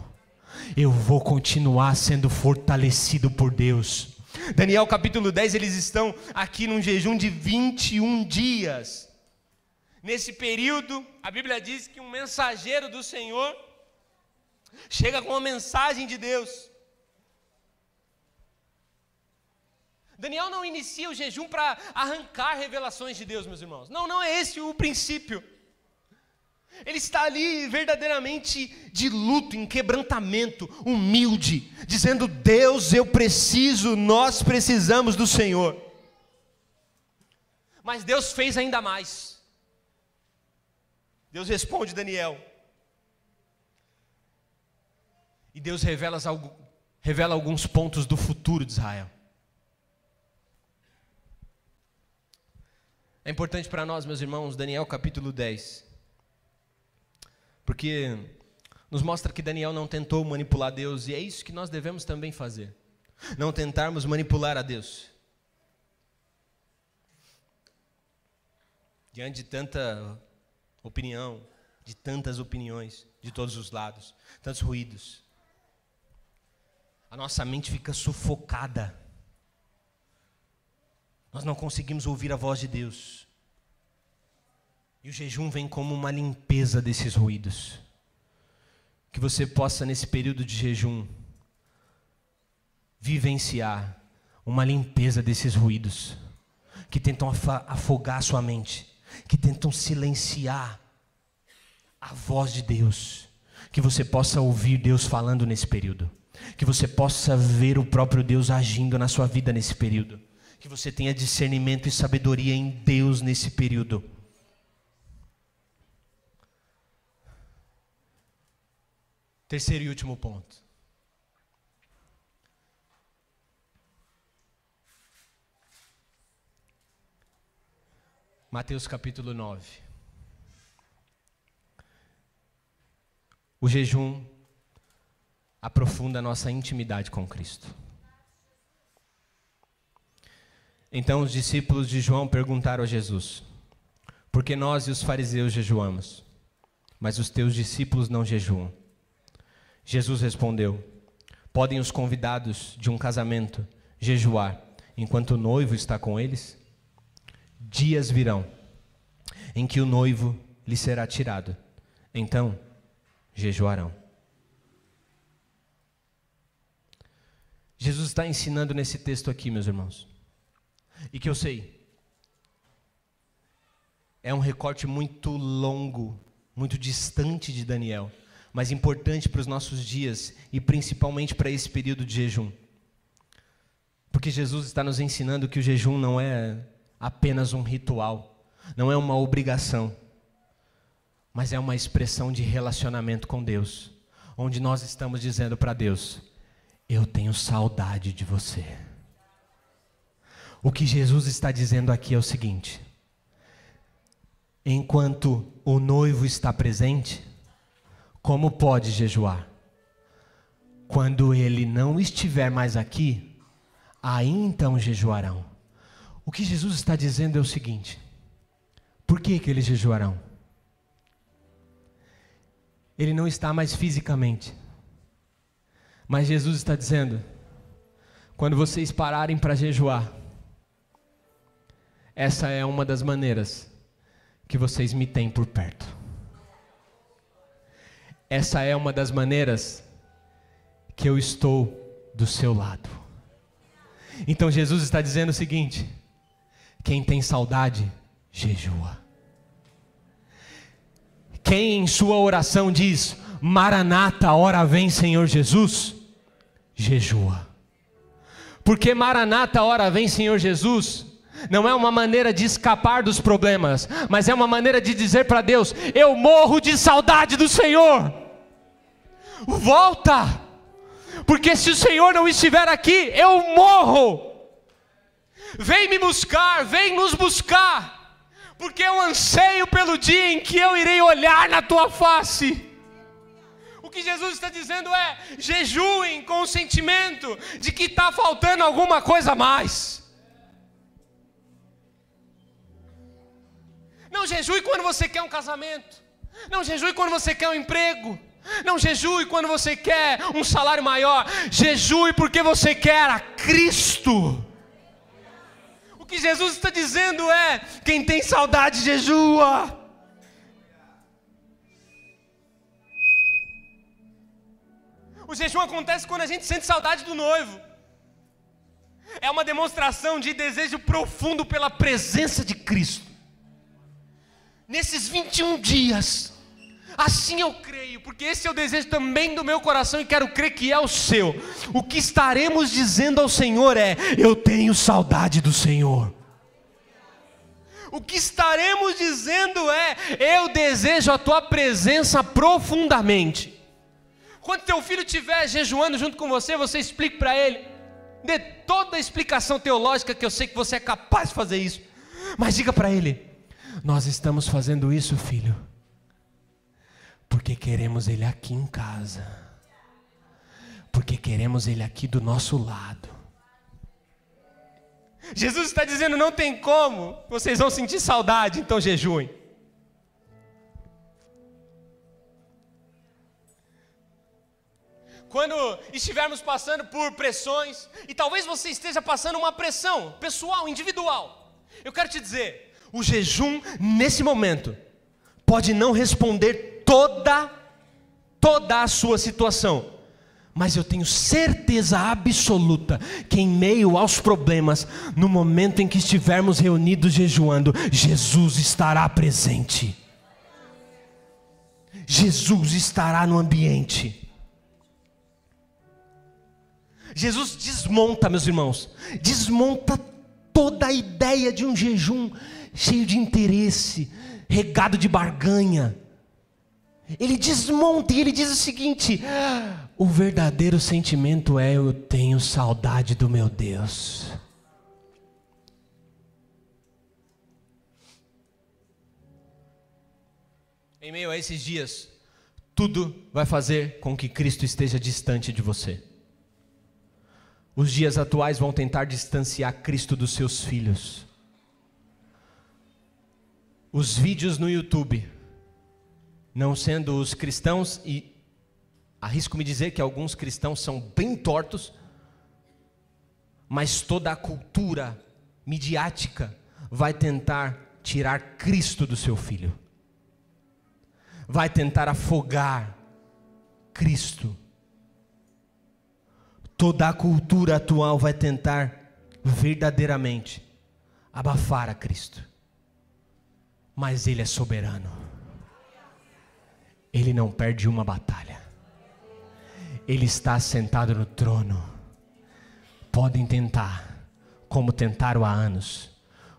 Eu vou continuar sendo fortalecido por Deus. Daniel capítulo 10, eles estão aqui num jejum de 21 dias. Nesse período, a Bíblia diz que um mensageiro do Senhor chega com uma mensagem de Deus. Daniel não inicia o jejum para arrancar revelações de Deus, meus irmãos. Não é esse o princípio. Ele está ali verdadeiramente de luto, em quebrantamento, humilde, dizendo: Deus, eu preciso, nós precisamos do Senhor. Mas Deus fez ainda mais. Deus responde Daniel. E Deus revela alguns pontos do futuro de Israel. É importante para nós, meus irmãos, Daniel capítulo 10. Porque nos mostra que Daniel não tentou manipular Deus. E é isso que nós devemos também fazer. Não tentarmos manipular a Deus. Diante de tanta opinião, de tantas opiniões, de todos os lados, tantos ruídos, a nossa mente fica sufocada. Nós não conseguimos ouvir a voz de Deus. E o jejum vem como uma limpeza desses ruídos. Que você possa, nesse período de jejum, vivenciar uma limpeza desses ruídos que tentam afogar a sua mente, que tentam silenciar a voz de Deus, que você possa ouvir Deus falando nesse período, que você possa ver o próprio Deus agindo na sua vida nesse período, que você tenha discernimento e sabedoria em Deus nesse período. Terceiro e último ponto. Mateus capítulo 9. O jejum aprofunda a nossa intimidade com Cristo. Então os discípulos de João perguntaram a Jesus: por que nós e os fariseus jejuamos, mas os teus discípulos não jejuam? Jesus respondeu: podem os convidados de um casamento jejuar enquanto o noivo está com eles? Dias virão em que o noivo lhe será tirado, então jejuarão. Jesus está ensinando nesse texto aqui, meus irmãos, e que eu sei, é um recorte muito longo, muito distante de Daniel, mas importante para os nossos dias e principalmente para esse período de jejum. Porque Jesus está nos ensinando que o jejum não é apenas um ritual, não é uma obrigação, mas é uma expressão de relacionamento com Deus, onde nós estamos dizendo para Deus: eu tenho saudade de você. O que Jesus está dizendo aqui é o seguinte: enquanto o noivo está presente, como pode jejuar? Quando ele não estiver mais aqui, aí então jejuarão. O que Jesus está dizendo é o seguinte: por que eles jejuarão? Ele não está mais fisicamente, mas Jesus está dizendo: quando vocês pararem para jejuar, essa é uma das maneiras que vocês me têm por perto. Essa é uma das maneiras que eu estou do seu lado. Então Jesus está dizendo o seguinte: quem tem saudade, jejua. Quem em sua oração diz: Maranata, ora vem Senhor Jesus, jejua. Porque Maranata, ora vem Senhor Jesus não é uma maneira de escapar dos problemas, mas é uma maneira de dizer para Deus: eu morro de saudade do Senhor, volta, porque se o Senhor não estiver aqui, eu morro. Vem me buscar, vem nos buscar, porque eu anseio pelo dia em que eu irei olhar na tua face. O que Jesus está dizendo é: jejuem com o sentimento de que está faltando alguma coisa a mais. Não jejue quando você quer um casamento, não jejue quando você quer um emprego, não jejue quando você quer um salário maior, jejue porque você quer a Cristo. O que Jesus está dizendo é: quem tem saudade, jejua. O jejum acontece quando a gente sente saudade do noivo. É uma demonstração de desejo profundo pela presença de Cristo. Nesses 21 dias, assim eu creio, porque esse é o desejo também do meu coração e quero crer que é o seu. O que estaremos dizendo ao Senhor é: eu tenho saudade do Senhor. O que estaremos dizendo é: eu desejo a tua presença profundamente. Quando teu filho estiver jejuando junto com você, você explique para ele, dê toda a explicação teológica, que eu sei que você é capaz de fazer isso, mas diga para ele: nós estamos fazendo isso, filho, porque queremos ele aqui em casa, porque queremos ele aqui do nosso lado. Jesus está dizendo: não tem como, vocês vão sentir saudade, então jejuem. Quando estivermos passando por pressões, e talvez você esteja passando uma pressão pessoal, individual, eu quero te dizer: o jejum nesse momento pode não responder toda a sua situação, mas eu tenho certeza absoluta que em meio aos problemas, no momento em que estivermos reunidos jejuando, Jesus estará presente. Jesus estará no ambiente. Jesus desmonta, meus irmãos, desmonta toda a ideia de um jejum cheio de interesse, regado de barganha. Ele desmonta e ele diz o seguinte: o verdadeiro sentimento é: eu tenho saudade do meu Deus. Em meio a esses dias, tudo vai fazer com que Cristo esteja distante de você. Os dias atuais vão tentar distanciar Cristo dos seus filhos. Os vídeos no YouTube, não sendo os cristãos, e arrisco-me dizer que alguns cristãos são bem tortos, mas toda a cultura midiática vai tentar tirar Cristo do seu filho. Vai tentar afogar Cristo. Toda a cultura atual vai tentar verdadeiramente abafar a Cristo. Mas Ele é soberano. Ele não perde uma batalha. Ele está sentado no trono. Podem tentar, como tentaram há anos,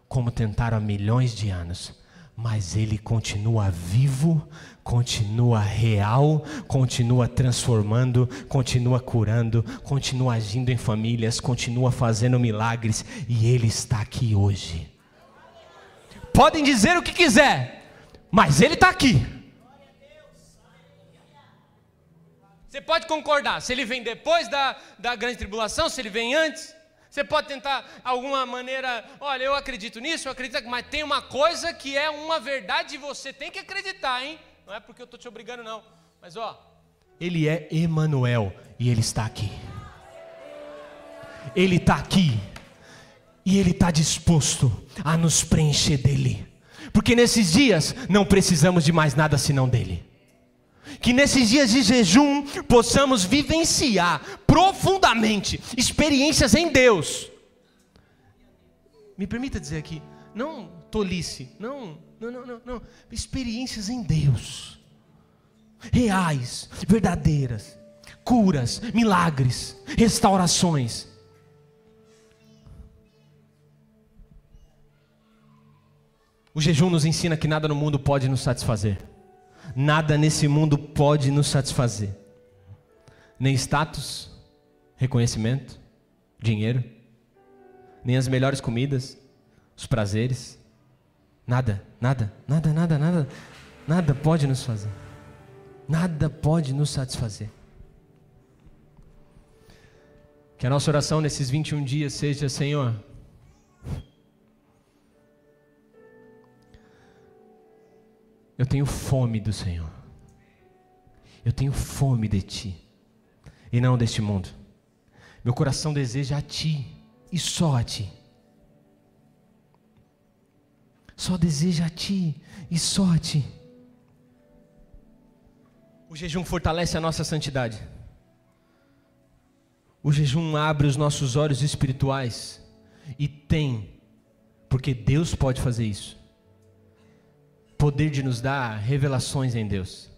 como tentaram há milhões de anos, mas Ele continua vivo, continua real, continua transformando, continua curando, continua agindo em famílias, continua fazendo milagres, e Ele está aqui hoje. Podem dizer o que quiser, mas Ele está aqui. Você pode concordar, se Ele vem depois da grande tribulação, se Ele vem antes. Você pode tentar alguma maneira, olha, eu acredito nisso, eu acredito, mas tem uma coisa que é uma verdade e você tem que acreditar, hein? Não é porque eu estou te obrigando não, mas Ele é Emanuel e Ele está aqui. Ele está aqui e Ele está disposto a nos preencher dEle, porque nesses dias não precisamos de mais nada senão dEle. Que nesses dias de jejum possamos vivenciar profundamente experiências em Deus. Me permita dizer aqui, não tolice, não, experiências em Deus, reais, verdadeiras, curas, milagres, restaurações. O jejum nos ensina que nada no mundo pode nos satisfazer. Nada nesse mundo pode nos satisfazer. Nem status, reconhecimento, dinheiro, nem as melhores comidas, os prazeres. Nada pode nos fazer. Nada pode nos satisfazer. Que a nossa oração nesses 21 dias seja: Senhor, eu tenho fome do Senhor. Eu tenho fome de Ti e não deste mundo. Meu coração deseja a Ti e só a Ti. Só deseja a Ti e só a Ti. O jejum fortalece a nossa santidade. O jejum abre os nossos olhos espirituais e tem, porque Deus pode fazer isso, poder de nos dar revelações em Deus.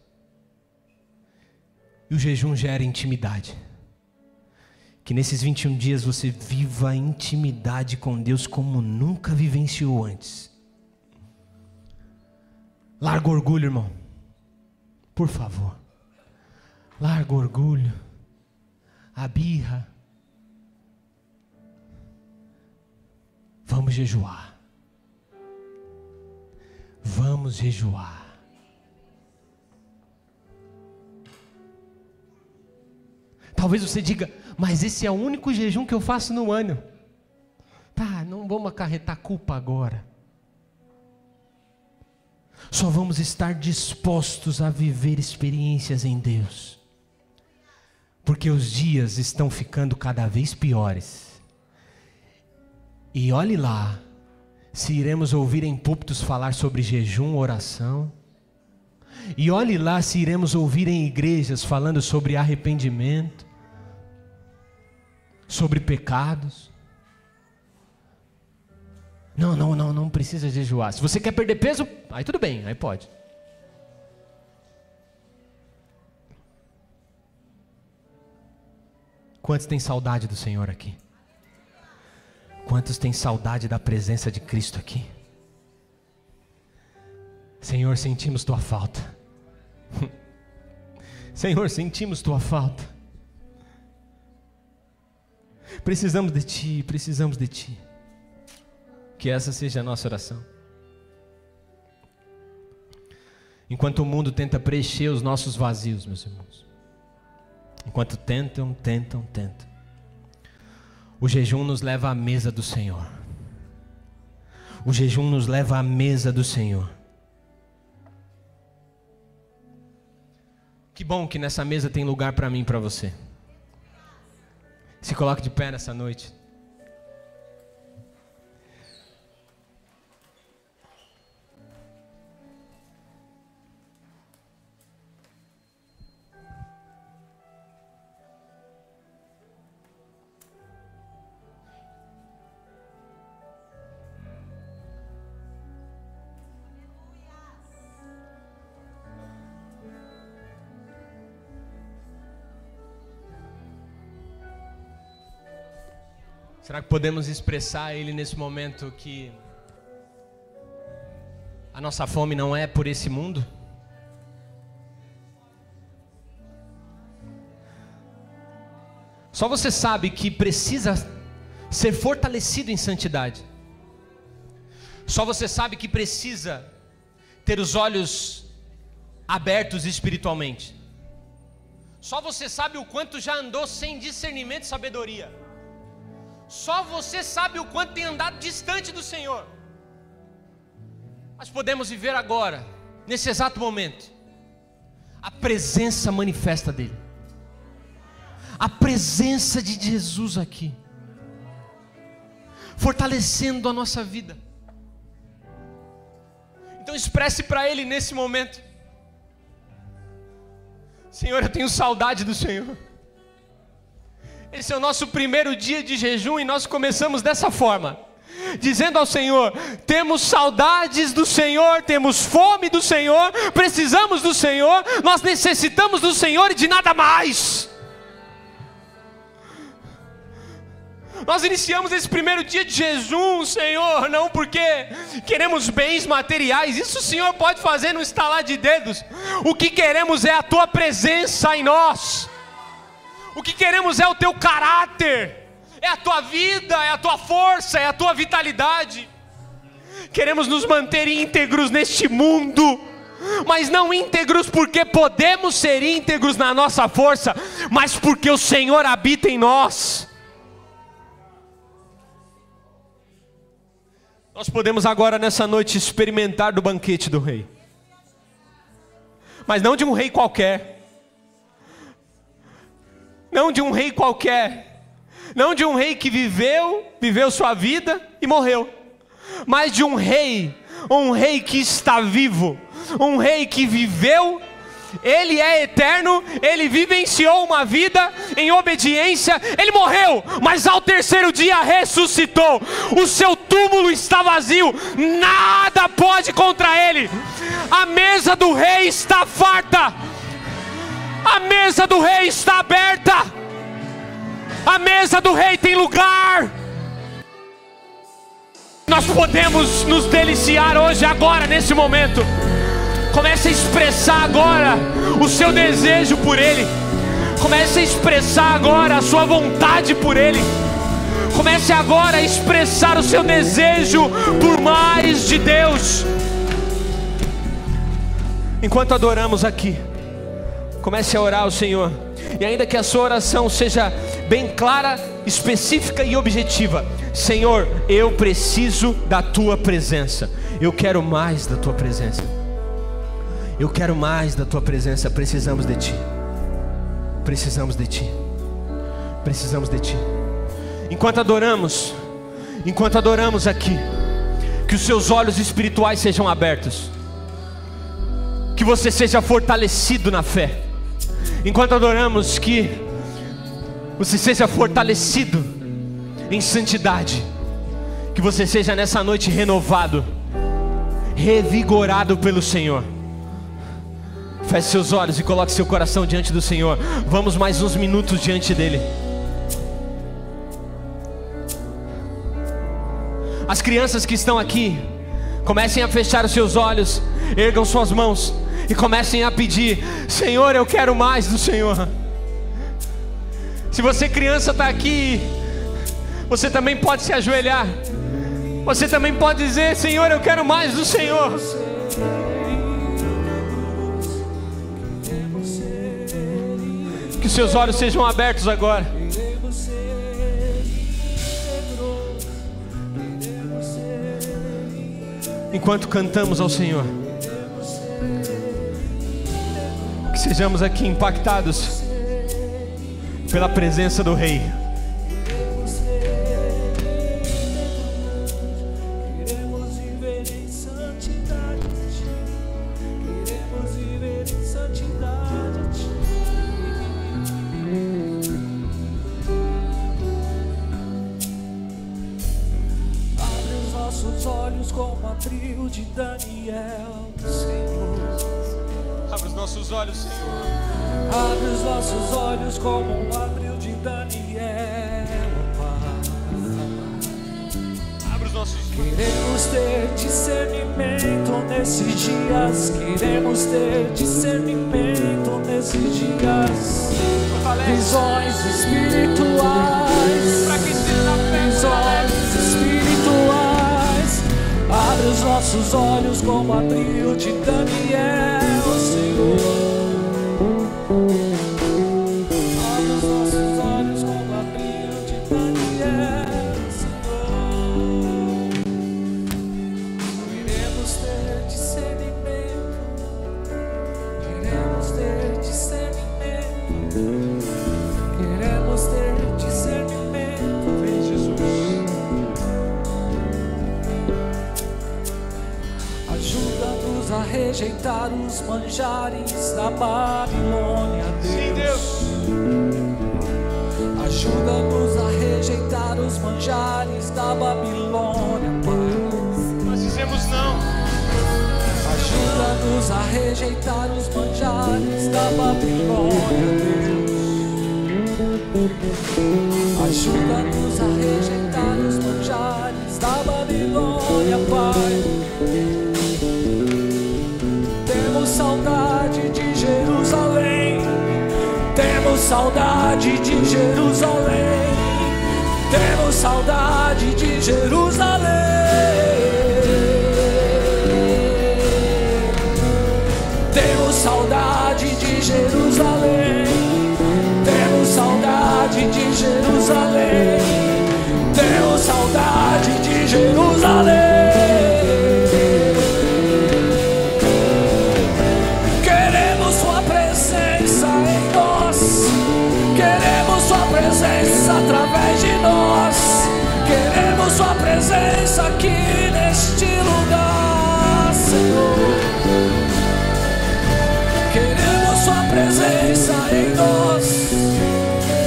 E o jejum gera intimidade. Que nesses 21 dias você viva a intimidade com Deus como nunca vivenciou antes. Larga o orgulho, irmão. Por favor. Larga o orgulho, a birra. Vamos jejuar. Vamos jejuar. Talvez você diga, mas esse é o único jejum que eu faço no ano. Tá, não vamos acarretar culpa agora. Só vamos estar dispostos a viver experiências em Deus, porque os dias estão ficando cada vez piores. E olhe lá, se iremos ouvir em púlpitos falar sobre jejum, oração. E olhe lá se iremos ouvir em igrejas falando sobre arrependimento, sobre pecados. Não precisa jejuar. Se você quer perder peso, aí tudo bem, aí pode. Quantos têm saudade do Senhor aqui? Quantos têm saudade da presença de Cristo aqui? Senhor, sentimos tua falta. Senhor, sentimos tua falta. Precisamos de ti, precisamos de ti. Que essa seja a nossa oração. Enquanto o mundo tenta preencher os nossos vazios, meus irmãos. Enquanto tentam. O jejum nos leva à mesa do Senhor. O jejum nos leva à mesa do Senhor. Que bom que nessa mesa tem lugar para mim e para você. Se coloque de pé nessa noite. Será que podemos expressar a Ele nesse momento que a nossa fome não é por esse mundo? Só você sabe que precisa ser fortalecido em santidade. Só você sabe que precisa ter os olhos abertos espiritualmente. Só você sabe o quanto já andou sem discernimento e sabedoria. Só você sabe o quanto tem andado distante do Senhor. Mas podemos viver agora, nesse exato momento, a presença manifesta dEle. A presença de Jesus aqui, fortalecendo a nossa vida. Então expresse para Ele nesse momento: Senhor, eu tenho saudade do Senhor. Esse é o nosso primeiro dia de jejum e nós começamos dessa forma, dizendo ao Senhor: temos saudades do Senhor, temos fome do Senhor, precisamos do Senhor, nós necessitamos do Senhor e de nada mais. Nós iniciamos esse primeiro dia de jejum, Senhor, não porque queremos bens materiais, isso o Senhor pode fazer no estalar de dedos. O que queremos é a Tua presença em nós. O que queremos é o Teu caráter, é a Tua vida, é a Tua força, é a Tua vitalidade. Queremos nos manter íntegros neste mundo, mas não íntegros porque podemos ser íntegros na nossa força, mas porque o Senhor habita em nós. Nós podemos agora nessa noite experimentar do banquete do Rei, mas não de um rei qualquer. Não de um rei qualquer, não de um rei que viveu sua vida e morreu, mas de um rei que está vivo, um rei que viveu, Ele é eterno, Ele vivenciou uma vida em obediência, Ele morreu, mas ao terceiro dia ressuscitou, o seu túmulo está vazio, nada pode contra Ele, a mesa do rei está farta, a mesa do rei está aberta, a mesa do rei tem lugar. Nós podemos nos deliciar hoje, agora, nesse momento. Comece a expressar agora o seu desejo por Ele. Comece a expressar agora a sua vontade por Ele. Comece agora a expressar o seu desejo por mais de Deus. Enquanto adoramos aqui, comece a orar ao Senhor. E ainda que a sua oração seja bem clara, específica e objetiva: Senhor, eu preciso da Tua presença. Eu quero mais da Tua presença. Eu quero mais da Tua presença. Precisamos de Ti. Precisamos de Ti. Precisamos de Ti. Enquanto adoramos aqui, que os seus olhos espirituais sejam abertos, que você seja fortalecido na fé. Enquanto adoramos, que você seja fortalecido em santidade, que você seja nessa noite renovado, revigorado pelo Senhor. Feche seus olhos e coloque seu coração diante do Senhor. Vamos mais uns minutos diante dEle. As crianças que estão aqui, comecem a fechar os seus olhos, ergam suas mãos e comecem a pedir: Senhor, eu quero mais do Senhor. Se você criança está aqui, você também pode se ajoelhar. Você também pode dizer: Senhor, eu quero mais do Senhor. Que os seus olhos sejam abertos agora. Enquanto cantamos ao Senhor, que sejamos aqui impactados pela presença do Rei. Como abriu de Daniel, Senhor. Abre os nossos olhos, Senhor. Abre os nossos olhos como abriu de Daniel, Pai. Abre os nossos olhos. Queremos ter discernimento nesses dias. Queremos ter discernimento nesses dias. Visões espirituais. Visões espirituais. Abre os nossos olhos como abriu de Daniel, Senhor. Abre os nossos olhos como abriu de Daniel, Senhor. Queremos ter discernimento. Queremos ter discernimento. Queremos ter discernimento. Vem, Jesus. Ajuda-nos a rejeitar os manjares da Babilônia, Deus. Sim, Deus. Ajuda-nos a rejeitar os manjares da Babilônia, Pai. Nós dizemos não. Ajuda-nos a rejeitar os manjares da Babilônia, Deus. Ajuda-nos a rejeitar os manjares da Babilônia, Pai. Temos saudade de Jerusalém. Temos saudade de Jerusalém. Temos saudade de Jerusalém. Temos saudade de Jerusalém. Temos saudade de Jerusalém. Temos saudade de Jerusalém. Através de nós, queremos sua presença aqui neste lugar, Senhor. Queremos sua presença em nós,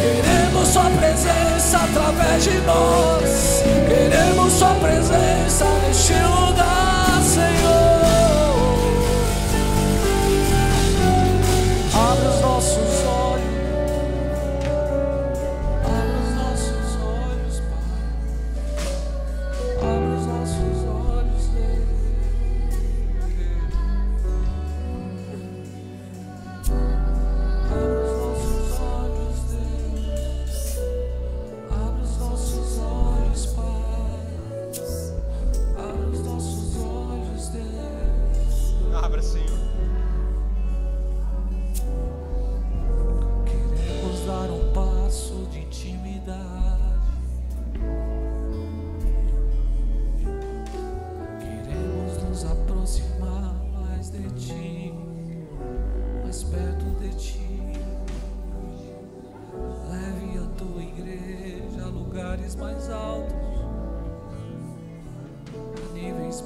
queremos sua presença através de nós, queremos sua presença neste lugar, Senhor. Abre os nossos olhos.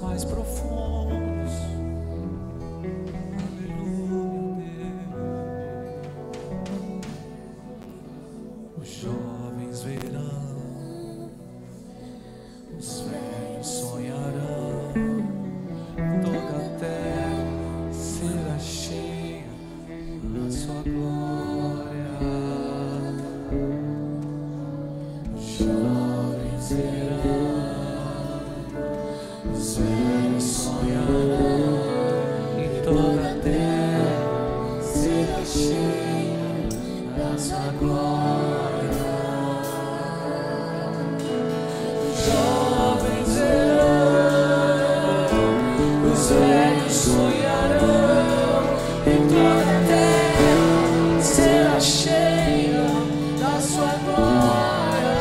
Mais profundos. Aleluia, Deus. Os jovens verão, os velhos sonharão, toda a terra será cheia da sua glória. Os jovens verão, céus sonharão e toda a terra será cheia da sua glória.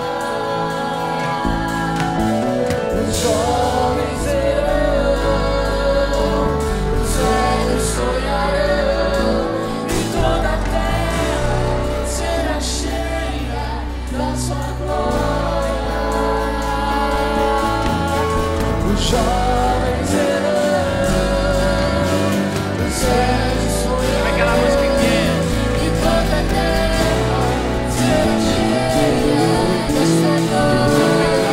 Os jovens verão, os velhos sonharão e toda a terra será cheia da sua glória. Os jovens verão, os velhos sonharão. Aquela música que é e toda a terra será cheia da sua glória.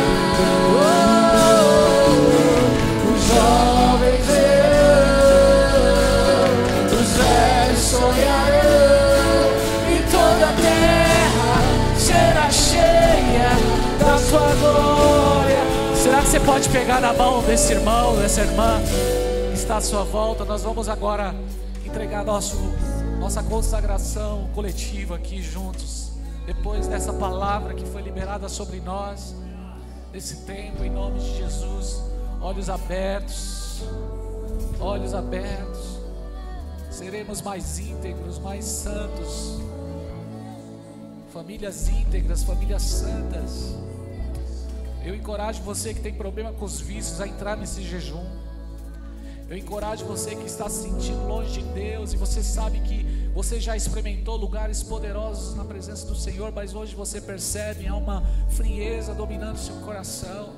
Os jovens verão, os velhos sonharão e toda a terra será cheia da sua glória. Será que você pode pegar na mão desse irmão, dessa irmã que está à sua volta? Nós vamos agora entregar nossa consagração coletiva aqui juntos, depois dessa palavra que foi liberada sobre nós, nesse tempo, em nome de Jesus. Olhos abertos, olhos abertos. Seremos mais íntegros, mais santos, famílias íntegras, famílias santas. Eu encorajo você que tem problema com os vícios a entrar nesse jejum. Eu encorajo você que está se sentindo longe de Deus e você sabe que você já experimentou lugares poderosos na presença do Senhor, mas hoje você percebe há uma frieza dominando seu coração.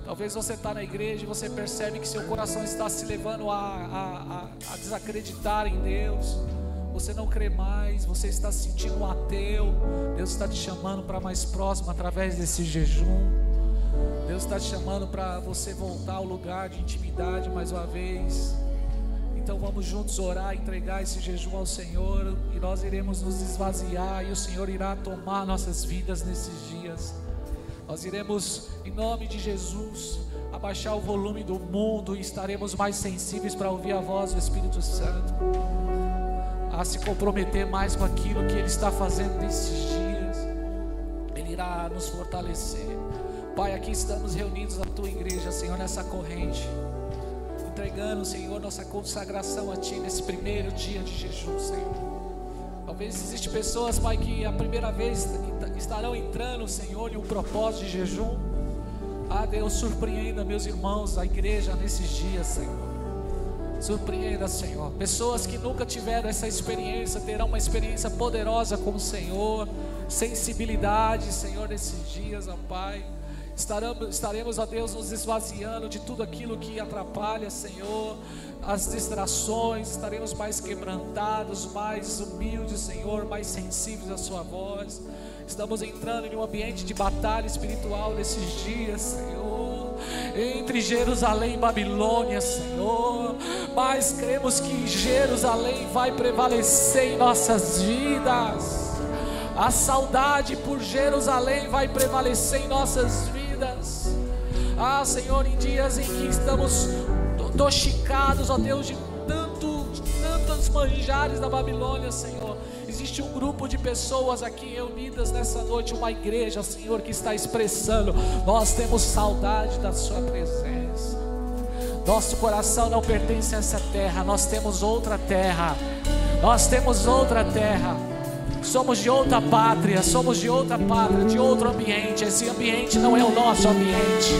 Talvez você está na igreja e você percebe que seu coração está se levando a desacreditar em Deus. Você não crê mais, você está se sentindo um ateu. Deus está te chamando para mais próximo através desse jejum. Deus está te chamando para você voltar ao lugar de intimidade mais uma vez. Então vamos juntos orar, entregar esse jejum ao Senhor, e nós iremos nos esvaziar, e o Senhor irá tomar nossas vidas nesses dias. Nós iremos, em nome de Jesus, abaixar o volume do mundo e estaremos mais sensíveis para ouvir a voz do Espírito Santo, a se comprometer mais com aquilo que Ele está fazendo nesses dias. Ele irá nos fortalecer. Pai, aqui estamos reunidos na Tua igreja, Senhor, nessa corrente, entregando, Senhor, nossa consagração a Ti nesse primeiro dia de jejum, Senhor. Talvez existem pessoas, Pai, que a primeira vez estarão entrando, Senhor, em um propósito de jejum. Ah, Deus, surpreenda meus irmãos, a igreja nesses dias, Senhor. Surpreenda, Senhor. Pessoas que nunca tiveram essa experiência terão uma experiência poderosa com o Senhor. Sensibilidade, Senhor, nesses dias, ó Pai. Estaremos, ó Deus, nos esvaziando de tudo aquilo que atrapalha, Senhor, as distrações. Estaremos mais quebrantados, mais humildes, Senhor, mais sensíveis à Sua voz. Estamos entrando em um ambiente de batalha espiritual nesses dias, Senhor, entre Jerusalém e Babilônia, Senhor. Mas cremos que Jerusalém vai prevalecer em nossas vidas. A saudade por Jerusalém vai prevalecer em nossas vidas. Ah, Senhor, em dias em que estamos toxicados, ó Deus, de tantos manjares da Babilônia, Senhor, existe um grupo de pessoas aqui reunidas nessa noite, uma igreja, Senhor, que está expressando: nós temos saudade da Sua presença. Nosso coração não pertence a essa terra, nós temos outra terra. Nós temos outra terra. Somos de outra pátria, de outro ambiente. Esse ambiente não é o nosso ambiente.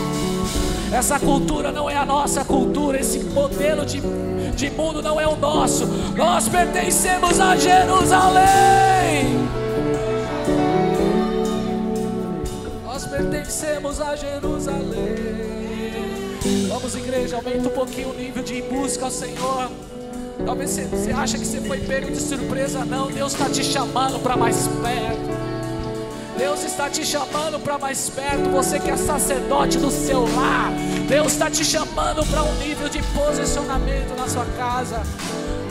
Essa cultura não é a nossa cultura. Esse modelo de mundo não é o nosso. Nós pertencemos a Jerusalém. Nós pertencemos a Jerusalém. Vamos, igreja, aumenta um pouquinho o nível de busca ao Senhor. Talvez você acha que você foi pego de surpresa. Não, Deus está te chamando para mais perto. Deus está te chamando para mais perto. Você que é sacerdote do seu lar, Deus está te chamando para um nível de posicionamento na sua casa.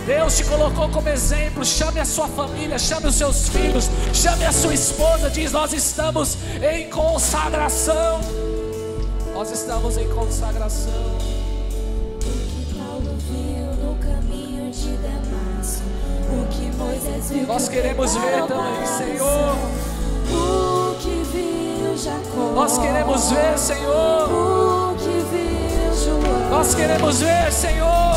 Deus te colocou como exemplo. Chame a sua família, chame os seus filhos, chame a sua esposa. Diz: nós estamos em consagração. Nós estamos em consagração. Nós queremos ver também, Senhor. O que viu Jacó. Nós queremos ver, Senhor. O que viu João. Nós queremos ver, Senhor.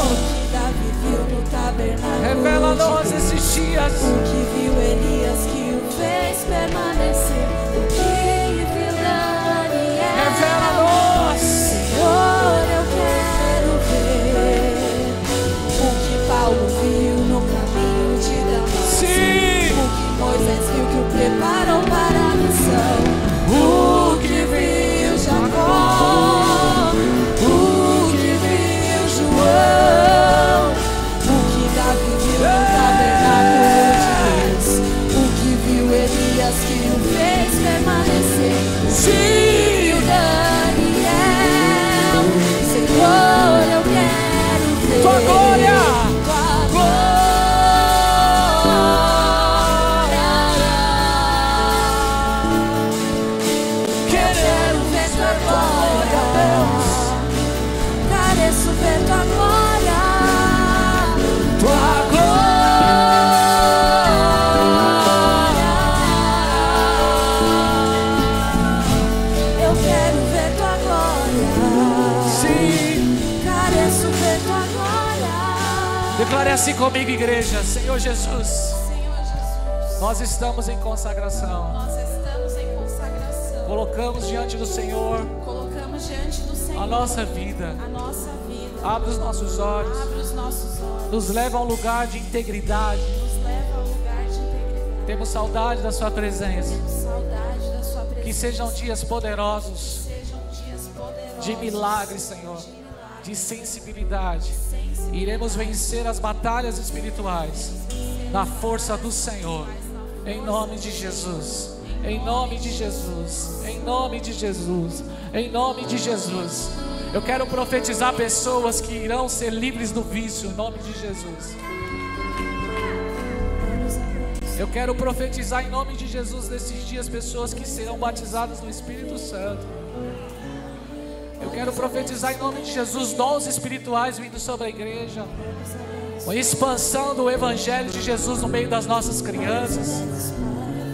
Declare assim comigo, igreja. Senhor Jesus, nós estamos em consagração. Colocamos diante do Senhor a nossa vida. Abre os nossos olhos. Nos leva a um lugar de integridade. Temos saudade da sua presença. Que sejam dias poderosos de milagres, Senhor, de sensibilidade. Iremos vencer as batalhas espirituais na força do Senhor, em nome de Jesus, em nome de Jesus, em nome de Jesus, em nome de Jesus. Eu quero profetizar pessoas que irão ser livres do vício, em nome de Jesus. Eu quero profetizar em nome de Jesus nesses dias pessoas que serão batizadas no Espírito Santo. Eu quero profetizar em nome de Jesus dons espirituais vindo sobre a igreja, a expansão do Evangelho de Jesus no meio das nossas crianças.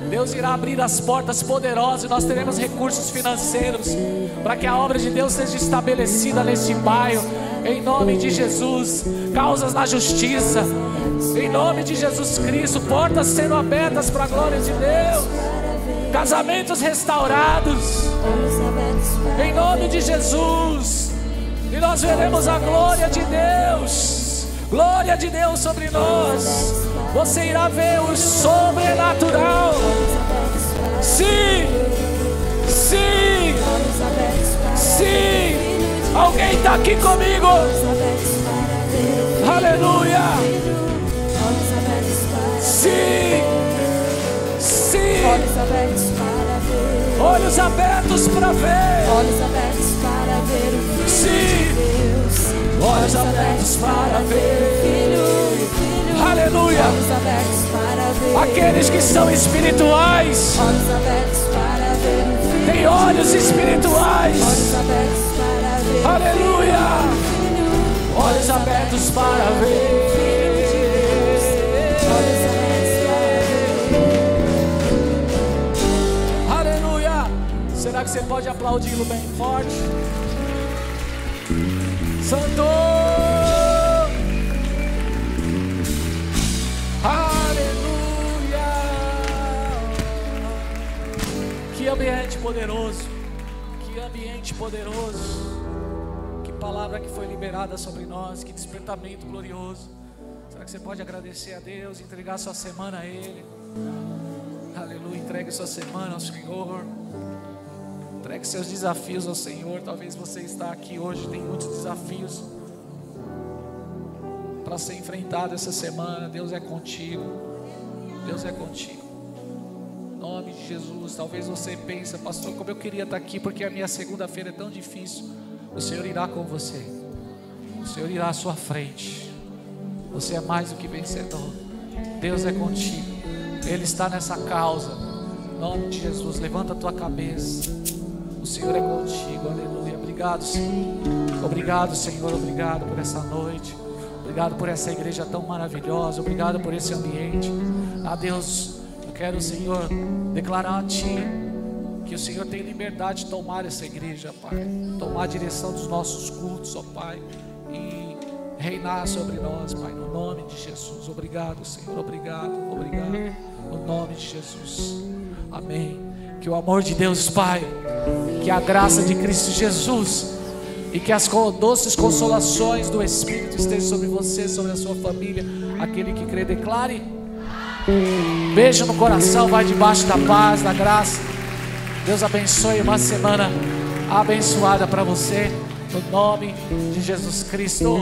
Deus irá abrir as portas poderosas e nós teremos recursos financeiros para que a obra de Deus seja estabelecida neste bairro, em nome de Jesus. Causas na justiça, em nome de Jesus Cristo, portas sendo abertas para a glória de Deus, casamentos restaurados, em nome de Jesus. E nós veremos a glória de Deus sobre nós. Você irá ver o sobrenatural. Sim, sim, sim. Alguém está aqui comigo? Aleluia. Sim, sim. Olhos abertos para ver. Olhos abertos para ver o Filho Sim. de Deus. Olhos abertos para ver. Filho. Aleluia. Olhos abertos para ver. Aqueles que são espirituais. Olhos abertos para ver o Filho. Tem olhos espirituais. Olhos abertos para ver. Aleluia. Olhos abertos para ver. Olhos abertos para ver. Aleluia. Será que você pode aplaudi-lo bem forte? Santo. Aleluia. Que ambiente poderoso. Que ambiente poderoso. Que palavra que foi liberada sobre nós. Que despertamento glorioso. Será que você pode agradecer a Deus, entregar sua semana a Ele? Aleluia. Entregue sua semana ao Senhor. Entregue seus desafios ao Senhor. Talvez você está aqui hoje, tem muitos desafios para ser enfrentado essa semana. Deus é contigo. Deus é contigo. Em nome de Jesus. Talvez você pense, pastor, como eu queria estar aqui, porque a minha segunda-feira é tão difícil. O Senhor irá com você. O Senhor irá à sua frente. Você é mais do que vencedor. Deus é contigo. Ele está nessa causa. Em nome de Jesus. Levanta a tua cabeça. O Senhor é contigo, aleluia. Obrigado, Senhor. Obrigado, Senhor. Obrigado por essa noite. Obrigado por essa igreja tão maravilhosa. Obrigado por esse ambiente. Ah, Deus, eu quero, Senhor, declarar a Ti que o Senhor tem liberdade de tomar essa igreja, Pai. Tomar a direção dos nossos cultos, ó Pai. E reinar sobre nós, Pai, no nome de Jesus. Obrigado, Senhor. Obrigado, obrigado. No nome de Jesus. Amém. Que o amor de Deus Pai, que a graça de Cristo Jesus e que as doces consolações do Espírito estejam sobre você, sobre a sua família. Aquele que crê, declare. Beijo no coração, vai debaixo da paz, da graça. Deus abençoe, uma semana abençoada para você, no nome de Jesus Cristo.